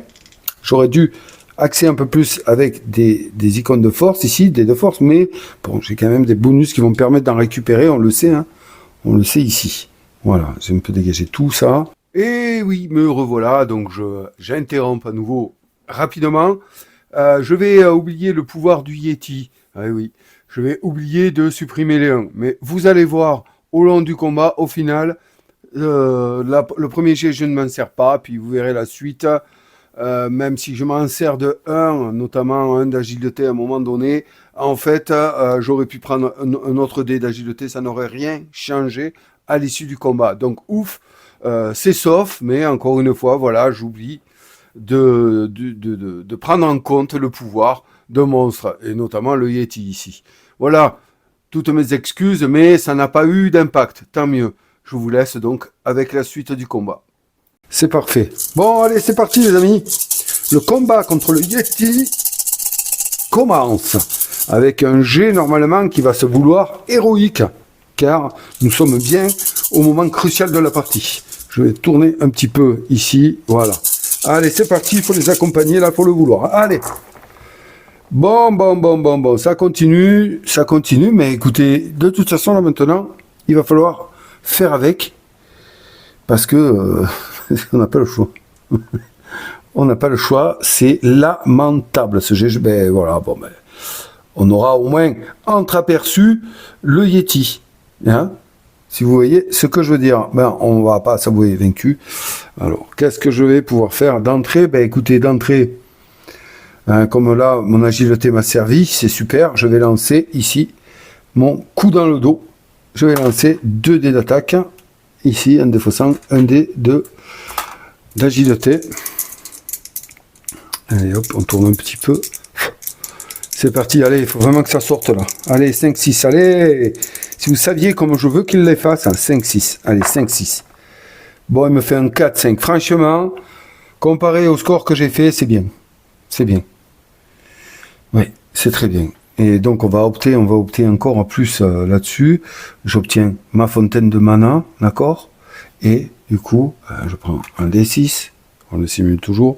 J'aurais dû axer un peu plus avec des icônes de force ici, des de force, mais bon, j'ai quand même des bonus qui vont me permettre d'en récupérer, on le sait, hein, on le sait ici. Voilà, j'ai un peu dégagé tout ça. Et oui, me revoilà, donc j'interromps à nouveau rapidement. Je vais oublier le pouvoir du Yeti. Ah oui, je vais oublier de supprimer les 1. Mais vous allez voir, au long du combat, au final, le premier jet, je ne m'en sers pas, puis vous verrez la suite. Même si je m'en sers de 1, notamment un d'agilité à un moment donné, en fait, j'aurais pu prendre un autre dé d'agilité, ça n'aurait rien changé à l'issue du combat. Donc, ouf, c'est sauf, mais encore une fois, voilà, j'oublie de prendre en compte le pouvoir de monstre, et notamment le Yeti ici. Voilà, toutes mes excuses, mais ça n'a pas eu d'impact, tant mieux. Je vous laisse donc avec la suite du combat. C'est parfait. Bon, allez, c'est parti, les amis. Le combat contre le Yeti commence avec un jet, normalement, qui va se vouloir héroïque, car nous sommes bien au moment crucial de la partie. Je vais tourner un petit peu ici, voilà. Allez, c'est parti, il faut les accompagner, là, pour le vouloir. Allez. Bon, ça continue, mais écoutez, de toute façon, là, maintenant, il va falloir faire avec, parce que... on n'a pas le choix. On n'a pas le choix, c'est lamentable ce jeu. Ben voilà, bon ben, on aura au moins entreaperçu le Yeti. Hein, si vous voyez ce que je veux dire. Ben, on va pas s'avouer vaincu. Alors, qu'est-ce que je vais pouvoir faire d'entrée? Ben, écoutez, d'entrée, hein, comme là, mon agilité m'a servi, c'est super. Je vais lancer ici mon coup dans le dos. Je vais lancer 2 dés d'attaque. Ici, un défaussant, un dé d'agilité. Allez, hop, on tourne un petit peu. C'est parti, allez, il faut vraiment que ça sorte là. Allez, 5-6, allez. Si vous saviez comment je veux qu'il les fasse, hein, 5-6. Allez, 5-6. Bon, il me fait un 4-5. Franchement, comparé au score que j'ai fait, c'est bien. C'est bien. Oui, c'est très bien. Et donc, on va opter encore en plus là-dessus. J'obtiens ma fontaine de mana, d'accord? Et du coup, je prends un D6. On le simule toujours.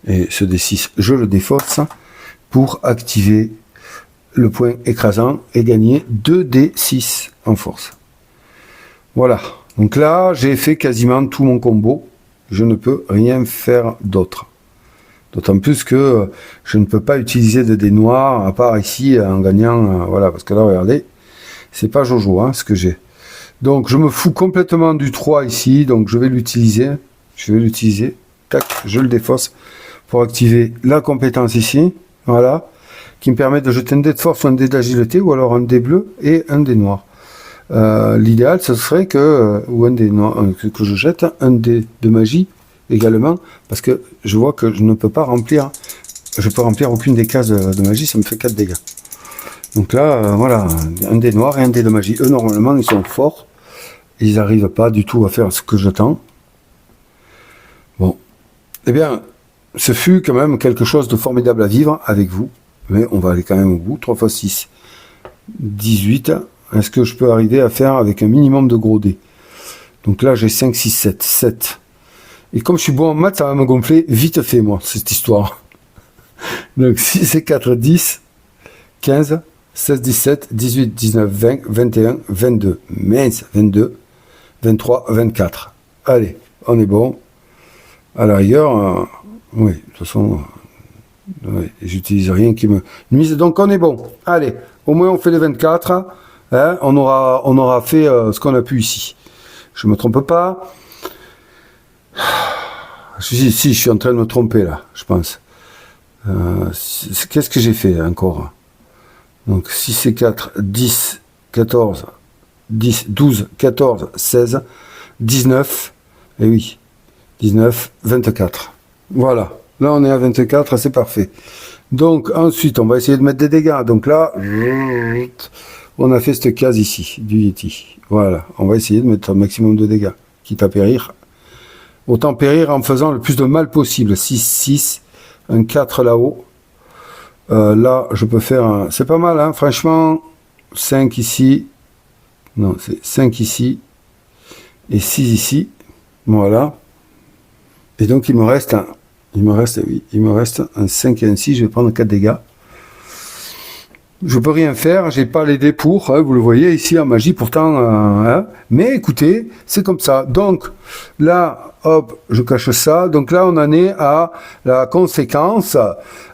Et ce D6, je le défausse pour activer le point écrasant et gagner 2d6 en force. Voilà. Donc là, j'ai fait quasiment tout mon combo. Je ne peux rien faire d'autre. D'autant plus que je ne peux pas utiliser de dés noirs, à part ici, en gagnant, voilà, parce que là, regardez, c'est pas Jojo, hein, ce que j'ai. Donc, je me fous complètement du 3 ici, donc je vais l'utiliser. Tac, je le défausse pour activer la compétence ici. Voilà, qui me permet de jeter un dé de force ou un dé d'agilité, ou alors un dé bleu et un dé noir. L'idéal, ce serait que, ou un dé noir, que je jette un dé de magie également, parce que je vois que je ne peux pas remplir, je peux remplir aucune des cases de magie, ça me fait 4 dégâts. Donc là, voilà, un dé noir et un dé de magie. Eux, normalement, ils sont forts, ils n'arrivent pas du tout à faire ce que j'attends. Bon, eh bien, ce fut quand même quelque chose de formidable à vivre avec vous, mais on va aller quand même au bout. 3 x 6, 18. Est-ce que je peux arriver à faire avec un minimum de gros dés? Donc là, j'ai 5, 6, 7. 7. Et comme je suis bon en maths, ça va me gonfler vite fait, moi, cette histoire. Donc 6 et 4, 10, 15, 16, 17, 18, 19, 20, 21, 22. Mince, 22, 23, 24. Allez, on est bon. À la rigueur... oui, de toute façon, j'utilise rien qui me nuise, donc on est bon. Allez, au moins on fait les 24, hein, on aura fait ce qu'on a pu ici. Je me trompe pas. Si, je suis en train de me tromper là, je pense. Qu'est-ce que j'ai fait encore? Donc 6 et 4, 10, 14, 10, 12, 14, 16, 19, et oui, 19, 24. Voilà, là on est à 24, c'est parfait. Donc ensuite, on va essayer de mettre des dégâts. Donc là, on a fait cette case ici, du Yeti. Voilà, on va essayer de mettre un maximum de dégâts, quitte à périr. Autant périr en faisant le plus de mal possible. 6, 6, un 4 là-haut. Là, je peux faire un... C'est pas mal, hein, franchement. 5 ici. Non, c'est 5 ici. Et 6 ici. Voilà. Et donc, il me reste un 5 et un 6. Je vais prendre 4 dégâts. Je peux rien faire, j'ai pas les dés pour, hein, vous le voyez ici en magie pourtant, hein, mais écoutez, c'est comme ça. Donc là, hop, je cache ça. Donc là, on en est à la conséquence.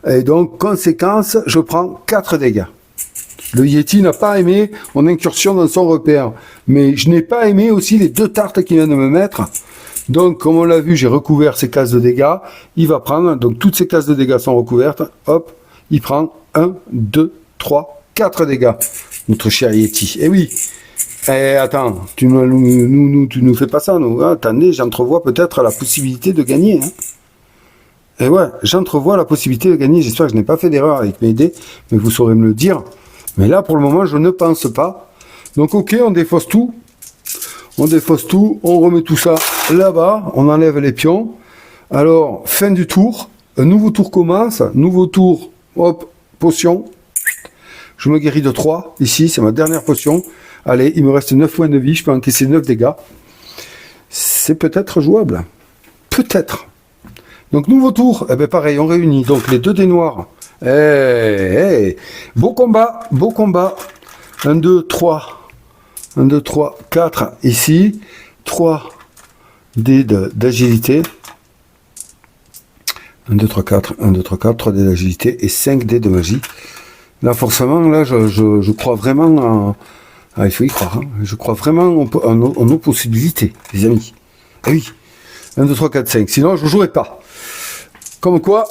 Et donc, conséquence, je prends 4 dégâts. Le Yeti n'a pas aimé mon incursion dans son repère, mais je n'ai pas aimé aussi les 2 tartes qu'il vient de me mettre. Donc, comme on l'a vu, j'ai recouvert ces cases de dégâts. Il va prendre, donc toutes ces cases de dégâts sont recouvertes. Hop, il prend 1, 2, 3, 4 dégâts, notre cher Yeti. Eh oui, attends, tu nous fais pas ça, nous. Hein, attendez, j'entrevois peut-être la possibilité de gagner. Hein. Et ouais, j'entrevois la possibilité de gagner. J'espère que je n'ai pas fait d'erreur avec mes dés, mais vous saurez me le dire. Mais là, pour le moment, je ne pense pas. Donc, ok, on défausse tout. On défausse tout, on remet tout ça là-bas, on enlève les pions. Alors, fin du tour, un nouveau tour commence, nouveau tour, hop, potion. Je me guéris de 3, ici, c'est ma dernière potion. Allez, il me reste 9 points de vie, je peux encaisser 9 dégâts. C'est peut-être jouable. Peut-être. Donc, nouveau tour, eh bien pareil, on réunit donc les 2 dés noirs. Beau combat, beau combat. 1, 2, 3. 1, 2, 3, 4 ici. 3 dés d'agilité. 1, 2, 3, 4, 1, 2, 3, 4, 3 dés d'agilité et 5 dés de magie. Là, forcément, là, je crois vraiment ah, il faut y croire. Hein. Je crois vraiment en nos possibilités, les amis. Ah oui. 1, 2, 3, 4, 5. Sinon, je ne jouerai pas. Comme quoi,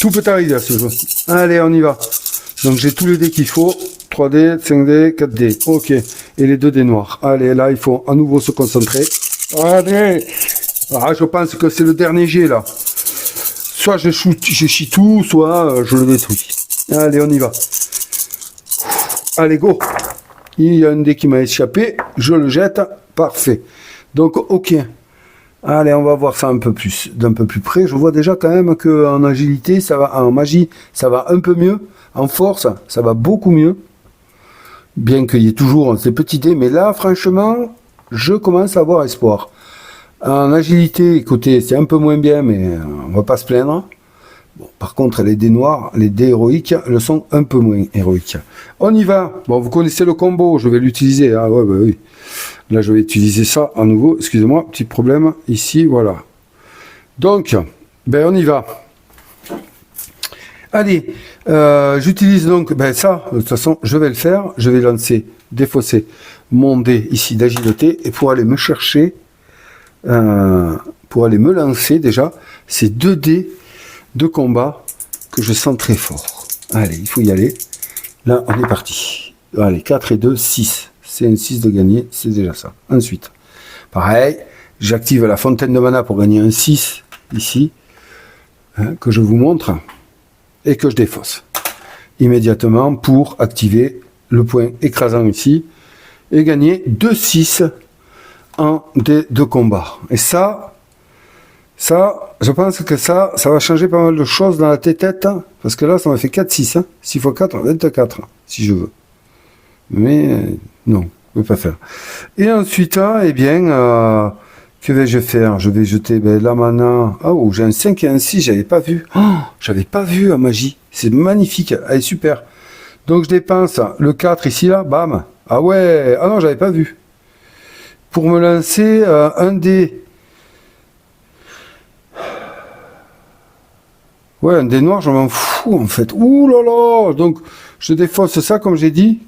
tout peut arriver à ce jeu. Allez, on y va. Donc, j'ai tous les dés qu'il faut. 3D, 5D, 4D. Ok. Et les 2 dés noirs. Allez, là, il faut à nouveau se concentrer. Allez. Ah, je pense que c'est le dernier jet, là. Soit je chie tout, soit je le détruis. Allez, on y va. Allez, go. Il y a un dé qui m'a échappé. Je le jette. Parfait. Donc, ok. Allez, on va voir ça d'un peu plus près. Je vois déjà quand même qu'en agilité, ça va, en magie, ça va un peu mieux. En force, ça va beaucoup mieux. Bien qu'il y ait toujours ces petits dés. Mais là, franchement, je commence à avoir espoir. En agilité, écoutez, c'est un peu moins bien, mais on va pas se plaindre. Bon, par contre, les dés noirs, les dés héroïques, le sont un peu moins héroïques. On y va. Bon, vous connaissez le combo, je vais l'utiliser. Ah ouais, bah oui. Là, je vais utiliser ça à nouveau. Excusez-moi, petit problème ici, voilà. Donc, ben on y va. Allez, j'utilise donc ça. De toute façon, je vais le faire. Je vais lancer, défausser mon dé ici d'agilité et pour aller me chercher, pour aller me lancer déjà, ces 2 dés de combat que je sens très fort. Allez, il faut y aller. Là, on est parti. Allez, 4 et 2, 6. C'est un 6 de gagner, c'est déjà ça. Ensuite, pareil, j'active la fontaine de mana pour gagner un 6 ici, hein, que je vous montre, et que je défausse immédiatement pour activer le point écrasant ici, et gagner 2 6 en dés de combat. Et ça, je pense que ça va changer pas mal de choses dans la tête, parce que là, ça m'a fait 4, 6, hein. 6 x 4, 24, si je veux. Mais, non, je ne peux pas faire. Et ensuite, eh bien, que vais-je faire? Je vais jeter la mana. Oh, j'ai un 5 et un 6, j'avais pas vu. Oh, j'avais pas vu en magie. C'est magnifique, elle est super. Donc, je dépense le 4 ici, là, bam. Ah ouais, ah non, j'avais pas vu. Pour me lancer un dé. Ouais, un dé noir, je m'en fous en fait. Ouh là là. Donc, je défausse ça comme j'ai dit.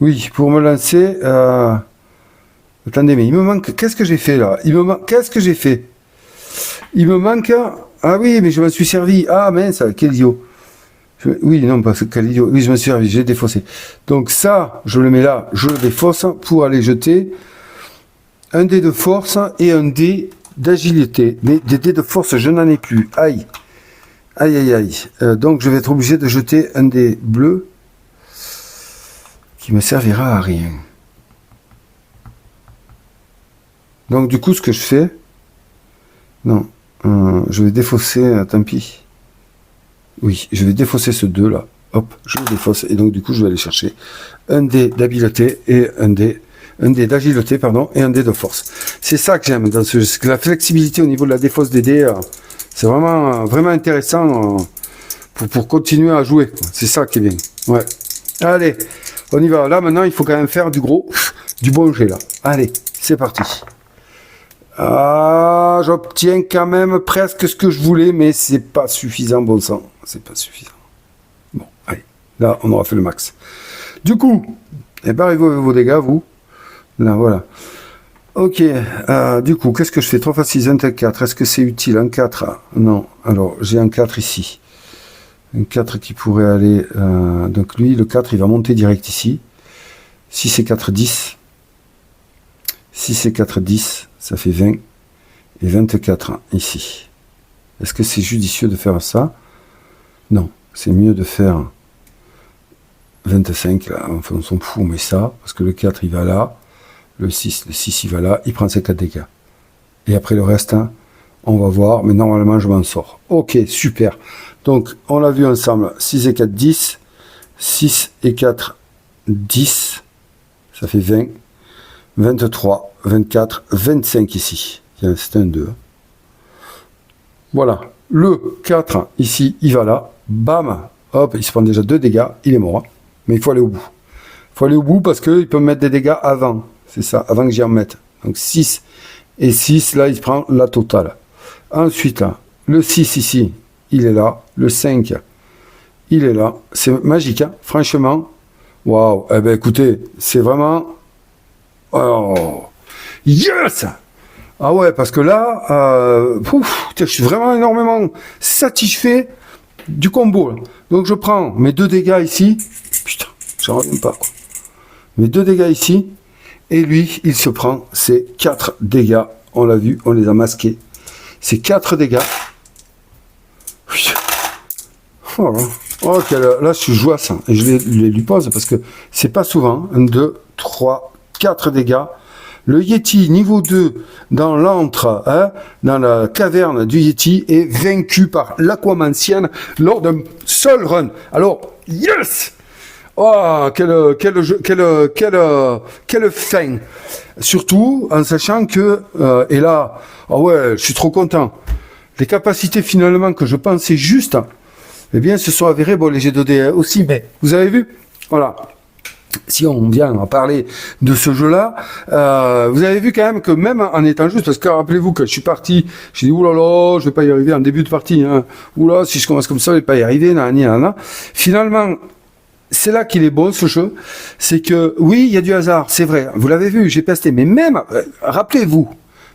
Oui, pour me lancer. Attendez, mais il me manque. Qu'est-ce que j'ai fait là? Qu'est-ce que j'ai fait? Il me manque. Ah oui, mais je me suis servi. Ah mince, quel idiot. Oui, non, parce que quel idiot. Oui, je me suis servi, j'ai défaussé. Donc ça, je le mets là, je le défausse pour aller jeter un dé de force et un dé d'agilité. Mais des dés de force, je n'en ai plus. Aïe. Aïe, aïe, aïe. Donc je vais être obligé de jeter un dé bleu qui me servira à rien. Donc du coup, ce que je fais... Non. Je vais défausser, tant pis. Oui, je vais défausser ce 2 là. Hop, je le défausse. Et donc du coup, je vais aller chercher un dé d'habileté et un dé d'agilité, pardon, et un dé de force. C'est ça que j'aime dans ce jeu. C'est que la flexibilité au niveau de la défausse des dés, c'est vraiment intéressant pour continuer à jouer. C'est ça qui est bien. Ouais. Allez, on y va. Là, maintenant, il faut quand même faire du gros, du bon jet là. Allez, c'est parti. Ah, j'obtiens quand même presque ce que je voulais, mais c'est pas suffisant, bon sang. C'est pas suffisant. Bon, allez. Là, on aura fait le max. Du coup, barrez-vous avec vos dégâts, vous. Là, voilà. Ok. Du coup, qu'est-ce que je fais? 3 x 6, 24. Est-ce que c'est utile? Un 4? Non. Alors, j'ai un 4 ici. Un 4 qui pourrait aller... donc lui, le 4, il va monter direct ici. 6 et 4, 10. 6 et 4, 10. Ça fait 20 et 24 ici. Est-ce que c'est judicieux de faire ça? Non, c'est mieux de faire 25, là, enfin on s'en fout, mais ça, parce que le 4 il va là, le 6 il va là, il prend ses 4 dégâts. Et après le reste, on va voir, mais normalement je m'en sors. Ok, super. Donc on l'a vu ensemble, 6 et 4, 10, 6 et 4, 10, ça fait 20, 23, 24, 25 ici. C'est un 2. Voilà. Le 4, ici, il va là. Bam. Hop, il se prend déjà 2 dégâts. Il est mort. Mais il faut aller au bout. Il faut aller au bout parce qu'il peut me mettre des dégâts avant. C'est ça, avant que j'y en mette. Donc 6 et 6, là, il se prend la totale. Ensuite, là, le 6 ici, il est là. Le 5, Il est là. C'est magique, hein, franchement. Waouh. Eh ben, écoutez, c'est vraiment... Oh. Yes! Ah ouais, parce que là, je suis vraiment énormément satisfait du combo. Là. Donc je prends mes 2 dégâts ici. Putain, j'en reviens pas, quoi. Mes 2 dégâts ici. Et lui, il se prend ses 4 dégâts. On l'a vu, on les a masqués. Ces 4 dégâts. Voilà. Oh, là, je joue à ça. Et je les lui pose parce que c'est pas souvent. 1, 2, 3, 4 dégâts. Le Yeti niveau 2 dans l'antre, hein, dans la caverne du Yeti, est vaincu par l'Aquamancienne lors d'un seul run. Alors, yes! Oh, quelle fin! Surtout en sachant que, et là, oh ouais, je suis trop content. Les capacités finalement que je pensais justes, eh bien, se sont avérées, bon, les G2D aussi, mais vous avez vu? Voilà. Si on vient à parler de ce jeu-là, vous avez vu quand même que même en étant juste, parce que rappelez-vous que je suis parti, j'ai dit oulala, je vais pas y arriver en début de partie, hein. Oula, si je commence comme ça, je vais pas y arriver, nanana. Finalement, c'est là qu'il est bon ce jeu, c'est que oui, il y a du hasard, c'est vrai, vous l'avez vu, j'ai testé, mais même, rappelez-vous,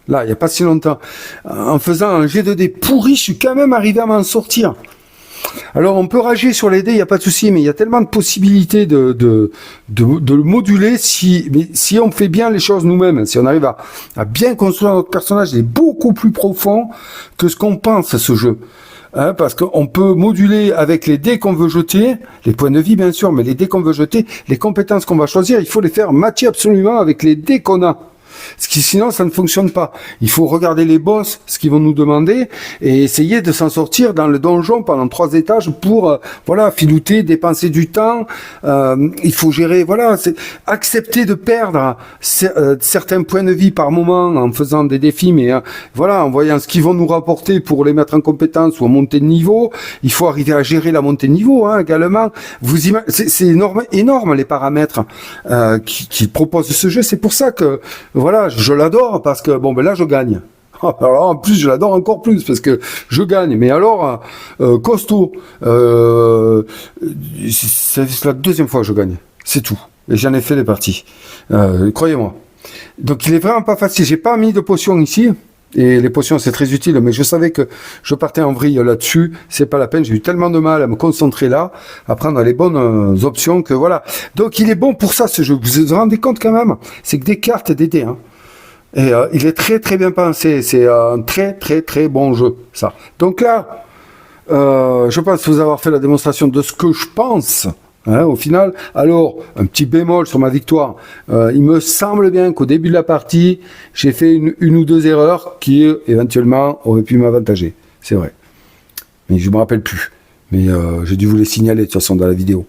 là, il n'y a pas si longtemps, en faisant un G2D pourri, je suis quand même arrivé à m'en sortir. Alors on peut rager sur les dés, il n'y a pas de souci, mais il y a tellement de possibilités de le moduler si on fait bien les choses nous-mêmes, si on arrive à bien construire notre personnage, il est beaucoup plus profond que ce qu'on pense ce jeu. Hein, parce qu'on peut moduler avec les dés qu'on veut jeter, les points de vie bien sûr, mais les dés qu'on veut jeter, les compétences qu'on va choisir, il faut les faire matcher absolument avec les dés qu'on a. Sinon, ça ne fonctionne pas. Il faut regarder les boss, ce qu'ils vont nous demander, et essayer de s'en sortir dans le donjon pendant 3 étages pour, voilà, filouter, dépenser du temps. Il faut gérer, voilà, accepter de perdre certains points de vie par moment en faisant des défis, mais voilà, en voyant ce qu'ils vont nous rapporter pour les mettre en compétence ou en montée de niveau. Il faut arriver à gérer la montée de niveau, hein, également. C'est énorme les paramètres qui proposent ce jeu. C'est pour ça que voilà, je l'adore parce que bon ben là je gagne. Alors en plus je l'adore encore plus parce que je gagne. Mais alors costaud, c'est la 2e fois que je gagne. C'est tout. Et j'en ai fait des parties. Croyez-moi. Donc il est vraiment pas facile. J'ai pas mis de potions ici. Et les potions c'est très utile, mais je savais que je partais en vrille là-dessus, c'est pas la peine, j'ai eu tellement de mal à me concentrer là, à prendre les bonnes options que voilà. Donc il est bon pour ça ce jeu, vous vous rendez compte quand même, c'est que des cartes et des dés, hein. Et il est très très bien pensé, c'est un très très très bon jeu, ça. Donc là, je pense vous avoir fait la démonstration de ce que je pense. Hein, au final, alors, un petit bémol sur ma victoire. Il me semble bien qu'au début de la partie, j'ai fait une ou 2 erreurs qui, éventuellement, auraient pu m'avantager. C'est vrai. Mais je me rappelle plus. Mais j'ai dû vous les signaler, de toute façon, dans la vidéo.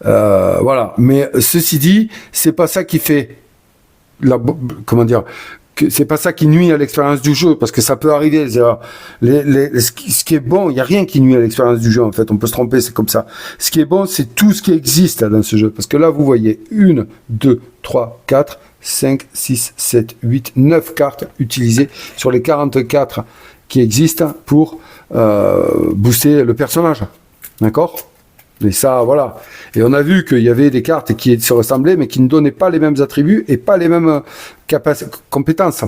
Voilà. Mais ceci dit, c'est pas ça qui fait comment dire, c'est pas ça qui nuit à l'expérience du jeu, parce que ça peut arriver. Ce qui est bon, il n'y a rien qui nuit à l'expérience du jeu, en fait. On peut se tromper, c'est comme ça. Ce qui est bon, c'est tout ce qui existe là, dans ce jeu. Parce que là, vous voyez 1, 2, 3, 4, 5, 6, 7, 8, 9 cartes utilisées sur les 44 qui existent pour booster le personnage. D'accord ? Et ça, voilà. Et on a vu qu'il y avait des cartes qui se ressemblaient, mais qui ne donnaient pas les mêmes attributs et pas les mêmes compétences.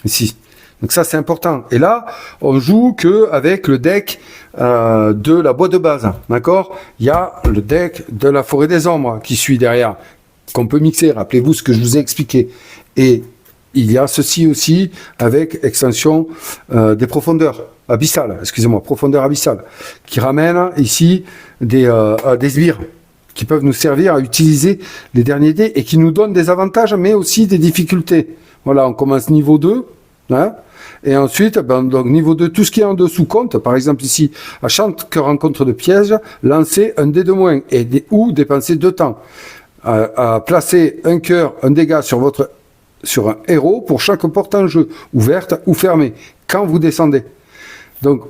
Ici. Donc ça, c'est important. Et là, on joue que avec le deck de la boîte de base. D'accord ? Il y a le deck de la forêt des ombres qui suit derrière, qu'on peut mixer. Rappelez-vous ce que je vous ai expliqué. Et il y a ceci aussi avec extension des profondeurs abyssales, excusez-moi, profondeur abyssale, qui ramène ici des sbires qui peuvent nous servir à utiliser les derniers dés et qui nous donnent des avantages mais aussi des difficultés. Voilà, on commence niveau 2, hein, et ensuite, donc niveau 2, tout ce qui est en dessous compte. Par exemple ici, à chaque rencontre de piège, lancer un dé de moins ou dépenser 2 temps. À placer un cœur, un dégât sur un héros pour chaque porte en jeu, ouverte ou fermée, quand vous descendez. Donc,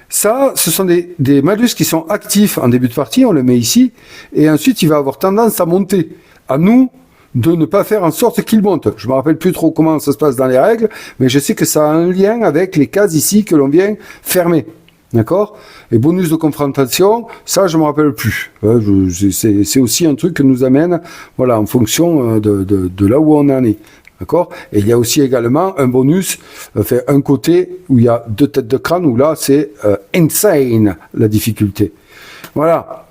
ça, ce sont des malus qui sont actifs en début de partie, on le met ici, et ensuite il va avoir tendance à monter. À nous de ne pas faire en sorte qu'il monte. Je me rappelle plus trop comment ça se passe dans les règles, mais je sais que ça a un lien avec les cases ici que l'on vient fermer. D'accord? Et bonus de confrontation, ça je me rappelle plus. C'est aussi un truc que nous amène, voilà, en fonction de là où on en est. D'accord? Et il y a aussi également un bonus, enfin un côté où il y a 2 têtes de crâne, où là c'est insane la difficulté. Voilà.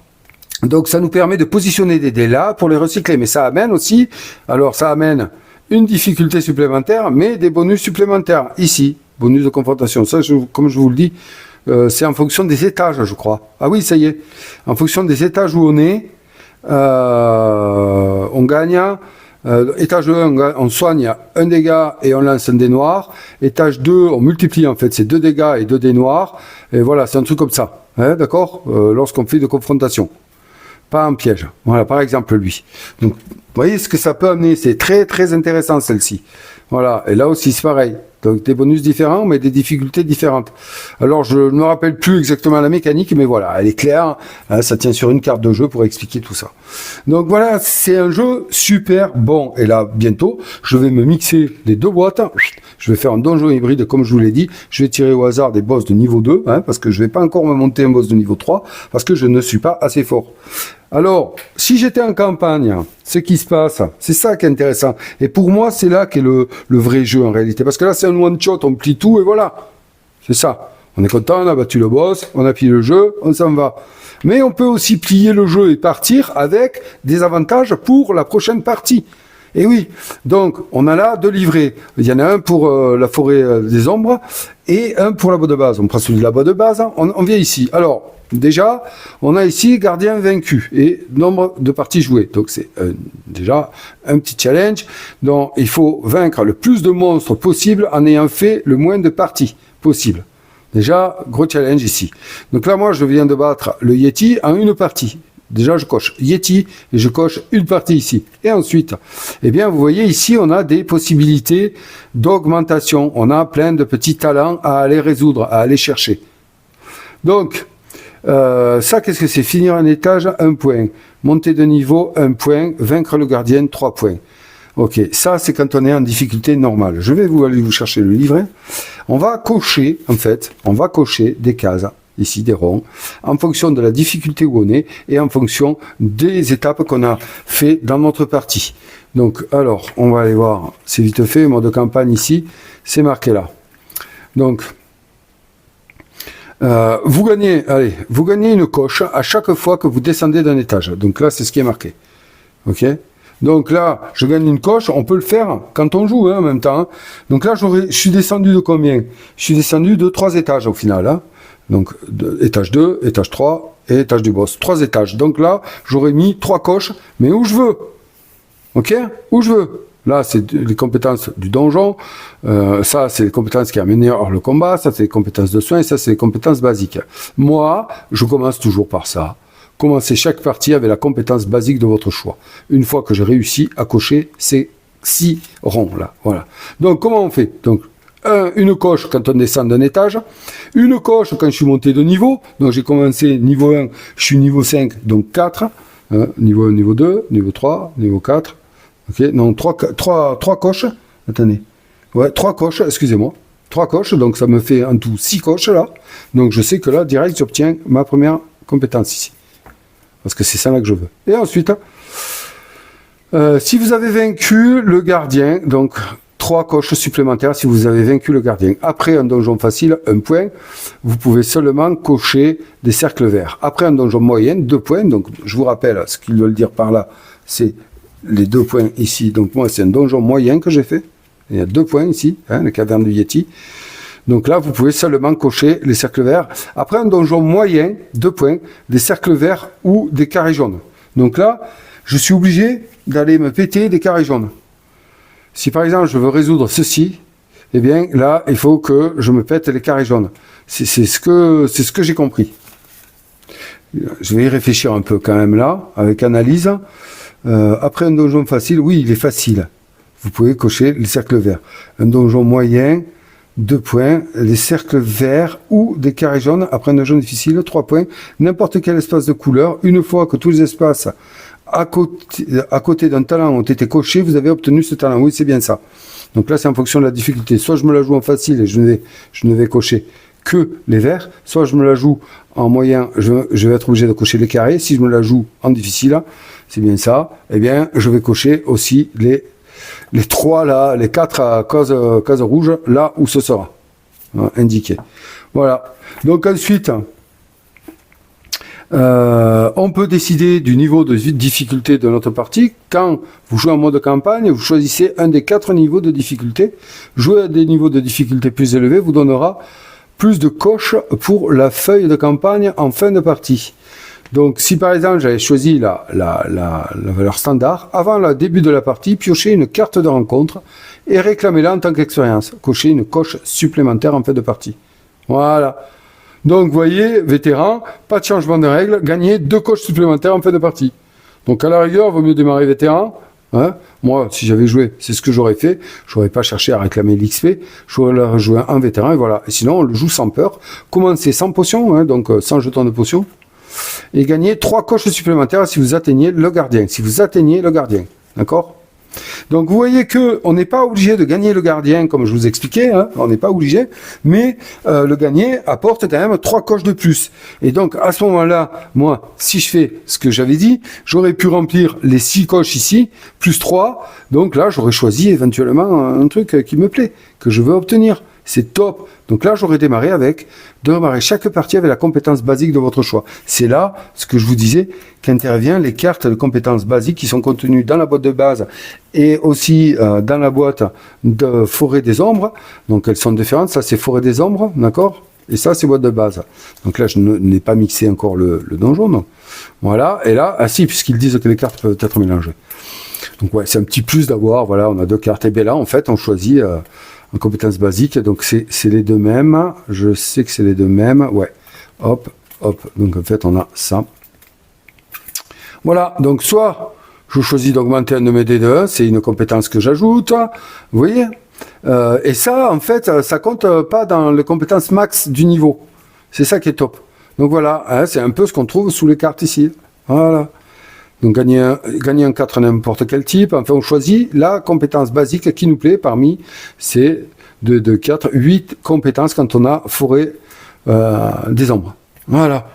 Donc ça nous permet de positionner des dés là pour les recycler. Mais ça amène aussi, alors ça amène une difficulté supplémentaire, mais des bonus supplémentaires. Ici, bonus de confrontation. Ça, comme je vous le dis, c'est en fonction des étages, je crois. Ah oui, ça y est. En fonction des étages où on est, on gagne. Étage 1, on soigne 1 dégât et on lance un dé noir. Étage 2, on multiplie en fait, c'est 2 dégâts et 2 dés noirs. Et voilà, c'est un truc comme ça. Hein, d'accord? Lorsqu'on fait de confrontation. Pas un piège. Voilà, par exemple, lui. Donc, vous voyez ce que ça peut amener. C'est très, très intéressant, celle-ci. Voilà. Et là aussi, c'est pareil. Donc, des bonus différents, mais des difficultés différentes. Alors, je ne me rappelle plus exactement la mécanique, mais voilà, elle est claire. Hein, ça tient sur une carte de jeu pour expliquer tout ça. Donc, voilà, c'est un jeu super bon. Et là, bientôt, je vais me mixer les 2 boîtes. Je vais faire un donjon hybride, comme je vous l'ai dit. Je vais tirer au hasard des boss de niveau 2, hein, parce que je ne vais pas encore me monter un boss de niveau 3, parce que je ne suis pas assez fort. Alors, si j'étais en campagne, ce qui se passe, c'est ça qui est intéressant. Et pour moi, c'est là qu'est le vrai jeu en réalité. Parce que là, c'est un one-shot, on plie tout et voilà. C'est ça. On est content, on a battu le boss, on a plié le jeu, on s'en va. Mais on peut aussi plier le jeu et partir avec des avantages pour la prochaine partie. Et oui, donc on a là 2 livrets. Il y en a un pour la forêt des ombres et un pour la boîte de base. On prend celui de la boîte de base, hein. On vient ici. Alors, déjà, on a ici gardien vaincu et nombre de parties jouées. Donc c'est déjà un petit challenge. Donc il faut vaincre le plus de monstres possible en ayant fait le moins de parties possible. Déjà, gros challenge ici. Donc là, moi, je viens de battre le Yeti en 1 partie. Déjà, je coche Yeti et je coche 1 partie ici. Et ensuite, eh bien, vous voyez ici, on a des possibilités d'augmentation. On a plein de petits talents à aller résoudre, à aller chercher. Donc, ça, qu'est-ce que c'est? Finir un étage, 1 point. Monter de niveau, 1 point. Vaincre le gardien, 3 points. Ok, ça, c'est quand on est en difficulté normale. Je vais aller vous chercher le livret. On va cocher, en fait, des cases. Ici des ronds, en fonction de la difficulté où on est et en fonction des étapes qu'on a fait dans notre partie. Donc, alors, on va aller voir, c'est vite fait, mode campagne ici, c'est marqué là. Donc, vous gagnez une coche à chaque fois que vous descendez d'un étage. Donc là, c'est ce qui est marqué. Ok? Donc là, je gagne une coche, on peut le faire quand on joue, hein, en même temps. Hein. Donc là, je suis descendu de combien? Je suis descendu de 3 étages au final, hein. Donc, étage 2, étage 3 et étage du boss. 3 étages. Donc là, j'aurais mis 3 coches, mais où je veux. Ok? Où je veux. Là, c'est les compétences du donjon. Ça, c'est les compétences qui améliorent le combat. Ça, c'est les compétences de soins. Et ça, c'est les compétences basiques. Moi, je commence toujours par ça. Commencez chaque partie avec la compétence basique de votre choix. Une fois que j'ai réussi à cocher ces 6 ronds là. Voilà. Donc, comment on fait? Donc, une coche quand on descend d'un étage, une coche quand je suis monté de niveau, donc j'ai commencé niveau 1, je suis niveau 5, donc 4, niveau 1, niveau 2, niveau 3, niveau 4, ok, donc 3 coches, attendez, ouais, 3 coches, excusez-moi, 3 coches, donc ça me fait en tout 6 coches là, donc je sais que là, direct, j'obtiens ma première compétence ici, parce que c'est ça là que je veux. Et ensuite, si vous avez vaincu le gardien, donc 3 coches supplémentaires si vous avez vaincu le gardien. Après un donjon facile, 1 point. Vous pouvez seulement cocher des cercles verts. Après un donjon moyen, 2 points. Donc, je vous rappelle, ce qu'ils veulent dire par là, c'est les 2 points ici. Donc, moi, c'est un donjon moyen que j'ai fait. Il y a 2 points ici, hein, la caverne du Yeti. Donc là, vous pouvez seulement cocher les cercles verts. Après un donjon moyen, 2 points, des cercles verts ou des carrés jaunes. Donc là, je suis obligé d'aller me péter des carrés jaunes. Si par exemple je veux résoudre ceci, eh bien là il faut que je me pète les carrés jaunes. C'est ce que j'ai compris. Je vais y réfléchir un peu quand même là, avec analyse. Après un donjon facile, oui il est facile. Vous pouvez cocher les cercles verts. Un donjon moyen, 2 points. Les cercles verts ou des carrés jaunes. Après un donjon difficile, 3 points. N'importe quel espace de couleur. Une fois que tous les espaces à côté d'un talent ont été cochés, vous avez obtenu ce talent. Oui, c'est bien ça. Donc là, c'est en fonction de la difficulté. Soit je me la joue en facile et je ne vais cocher que les verts. Soit je me la joue en moyen, je vais être obligé de cocher les carrés. Si je me la joue en difficile, c'est bien ça, eh bien, je vais cocher aussi les 3 là, les 4 cases rouges, là où ce sera indiqué. Voilà. Donc ensuite, on peut décider du niveau de difficulté de notre partie. Quand vous jouez en mode campagne, vous choisissez un des 4 niveaux de difficulté. Jouer à des niveaux de difficulté plus élevés vous donnera plus de coches pour la feuille de campagne en fin de partie. Donc si par exemple j'avais choisi la valeur standard, avant le début de la partie, piochez une carte de rencontre et réclamez-la en tant qu'expérience. Cochez une coche supplémentaire en fin de partie. Voilà. Donc, vous voyez, vétéran, pas de changement de règle, gagnez 2 coches supplémentaires en fin de partie. Donc, à la rigueur, il vaut mieux démarrer vétéran. Hein. Moi, si j'avais joué, c'est ce que j'aurais fait. Je n'aurais pas cherché à réclamer l'XP. J'aurais joué un vétéran et voilà. Et sinon, on le joue sans peur. Commencez sans potion, hein, donc sans jeton de potion. Et gagnez 3 coches supplémentaires si vous atteignez le gardien. Si vous atteignez le gardien. D'accord ? Donc vous voyez que on n'est pas obligé de gagner le gardien comme je vous expliquais, hein, on n'est pas obligé, mais le gagner apporte quand même 3 coches de plus. Et donc à ce moment-là, moi, si je fais ce que j'avais dit, j'aurais pu remplir les 6 coches ici, plus 3, donc là j'aurais choisi éventuellement un truc qui me plaît, que je veux obtenir. C'est top. Donc là, j'aurais démarré chaque partie avec la compétence basique de votre choix. C'est là, ce que je vous disais, qu'intervient les cartes de compétences basiques qui sont contenues dans la boîte de base et aussi dans la boîte de Forêt des Ombres. Donc elles sont différentes. Ça, c'est Forêt des Ombres, d'accord ? Et ça, c'est boîte de base. Donc là, je n'ai pas mixé encore le donjon. Donc. Voilà. Et là, ah si, puisqu'ils disent que les cartes peuvent être mélangées. Donc ouais, c'est un petit plus d'avoir, voilà, on a 2 cartes. Et bien là, en fait, on choisit... en compétences basiques, donc c'est les 2 mêmes, je sais que c'est les 2 mêmes, ouais, hop, hop, donc en fait on a ça. Voilà, donc soit je choisis d'augmenter un de mes D2, c'est une compétence que j'ajoute, vous voyez, et ça en fait ça compte pas dans les compétences max du niveau, c'est ça qui est top. Donc voilà, hein, c'est un peu ce qu'on trouve sous les cartes ici, voilà. Donc gagner un 4 n'importe quel type. Enfin, on choisit la compétence basique qui nous plaît parmi ces 2, 4, 8 compétences quand on a Forêt des Ombres. Voilà.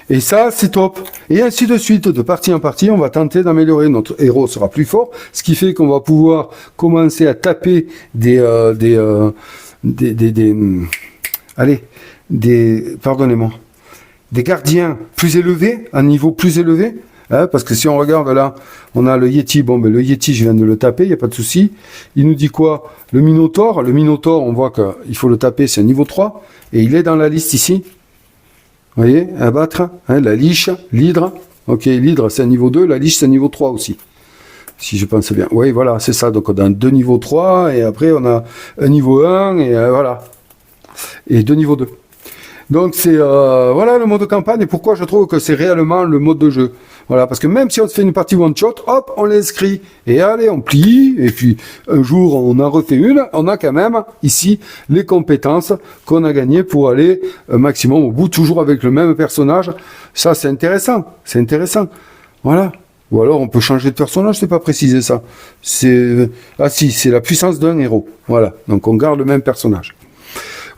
Et ça, c'est top. Et ainsi de suite, de partie en partie, on va tenter d'améliorer. Notre héros sera plus fort, ce qui fait qu'on va pouvoir commencer à taper pardonnez-moi, des gardiens plus élevés, à un niveau plus élevé. Hein, parce que si on regarde là, on a le Yeti, bon ben le Yeti je viens de le taper, il n'y a pas de souci. Il nous dit quoi? Le Minotaure, on voit qu'il faut le taper, c'est un niveau 3, et il est dans la liste ici. Vous voyez, abattre, hein, la liche, l'hydre, ok, l'hydre c'est un niveau 2, la liche c'est un niveau 3 aussi. Si je pense bien. Oui, voilà, c'est ça, donc on a 2 niveaux 3, et après on a un niveau 1, et voilà. Et 2 niveaux 2. Donc c'est voilà le mode de campagne et pourquoi je trouve que c'est réellement le mode de jeu. Voilà, parce que même si on se fait une partie one shot, hop, on l'inscrit et allez, on plie et puis un jour on en refait une, on a quand même ici les compétences qu'on a gagnées pour aller maximum au bout, toujours avec le même personnage. Ça c'est intéressant, Voilà. Ou alors on peut changer de personnage, c'est pas précisé ça. C'est c'est la puissance d'un héros. Voilà, donc on garde le même personnage.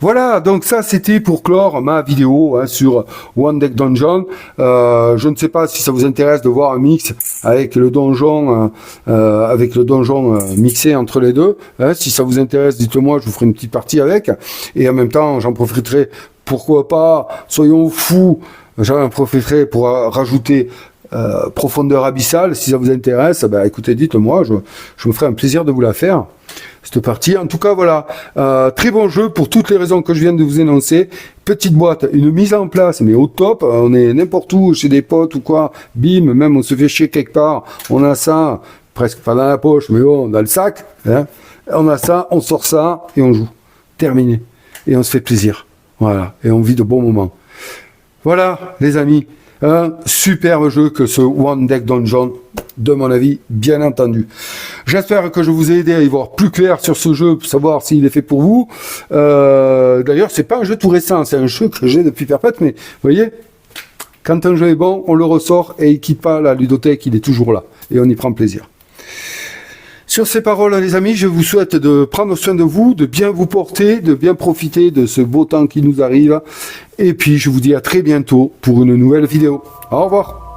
Voilà, donc ça c'était pour clore ma vidéo sur One Deck Dungeon. Je ne sais pas si ça vous intéresse de voir un mix avec le donjon, mixé entre les deux. Si ça vous intéresse, dites-moi, je vous ferai une petite partie avec. Et en même temps, j'en profiterai, pourquoi pas, soyons fous, j'en profiterai pour rajouter profondeur abyssale. Si ça vous intéresse, écoutez, dites-moi, je me ferai un plaisir de vous la faire. Cette partie. En tout cas, voilà, très bon jeu pour toutes les raisons que je viens de vous énoncer. Petite boîte, une mise en place, mais au top. On est n'importe où, chez des potes ou quoi. Bim, même on se fait chier quelque part. On a ça, presque pas dans la poche, mais bon, dans le sac. Hein. On a ça, on sort ça et on joue. Terminé. Et on se fait plaisir. Voilà. Et on vit de bons moments. Voilà, les amis. Un superbe jeu que ce One Deck Dungeon, de mon avis, bien entendu. J'espère que je vous ai aidé à y voir plus clair sur ce jeu, pour savoir s'il est fait pour vous. D'ailleurs, c'est pas un jeu tout récent, c'est un jeu que j'ai depuis perpète, mais vous voyez, quand un jeu est bon, on le ressort et il quitte pas la ludothèque, il est toujours là. Et on y prend plaisir. Sur ces paroles, les amis, je vous souhaite de prendre soin de vous, de bien vous porter, de bien profiter de ce beau temps qui nous arrive. Et puis, je vous dis à très bientôt pour une nouvelle vidéo. Au revoir.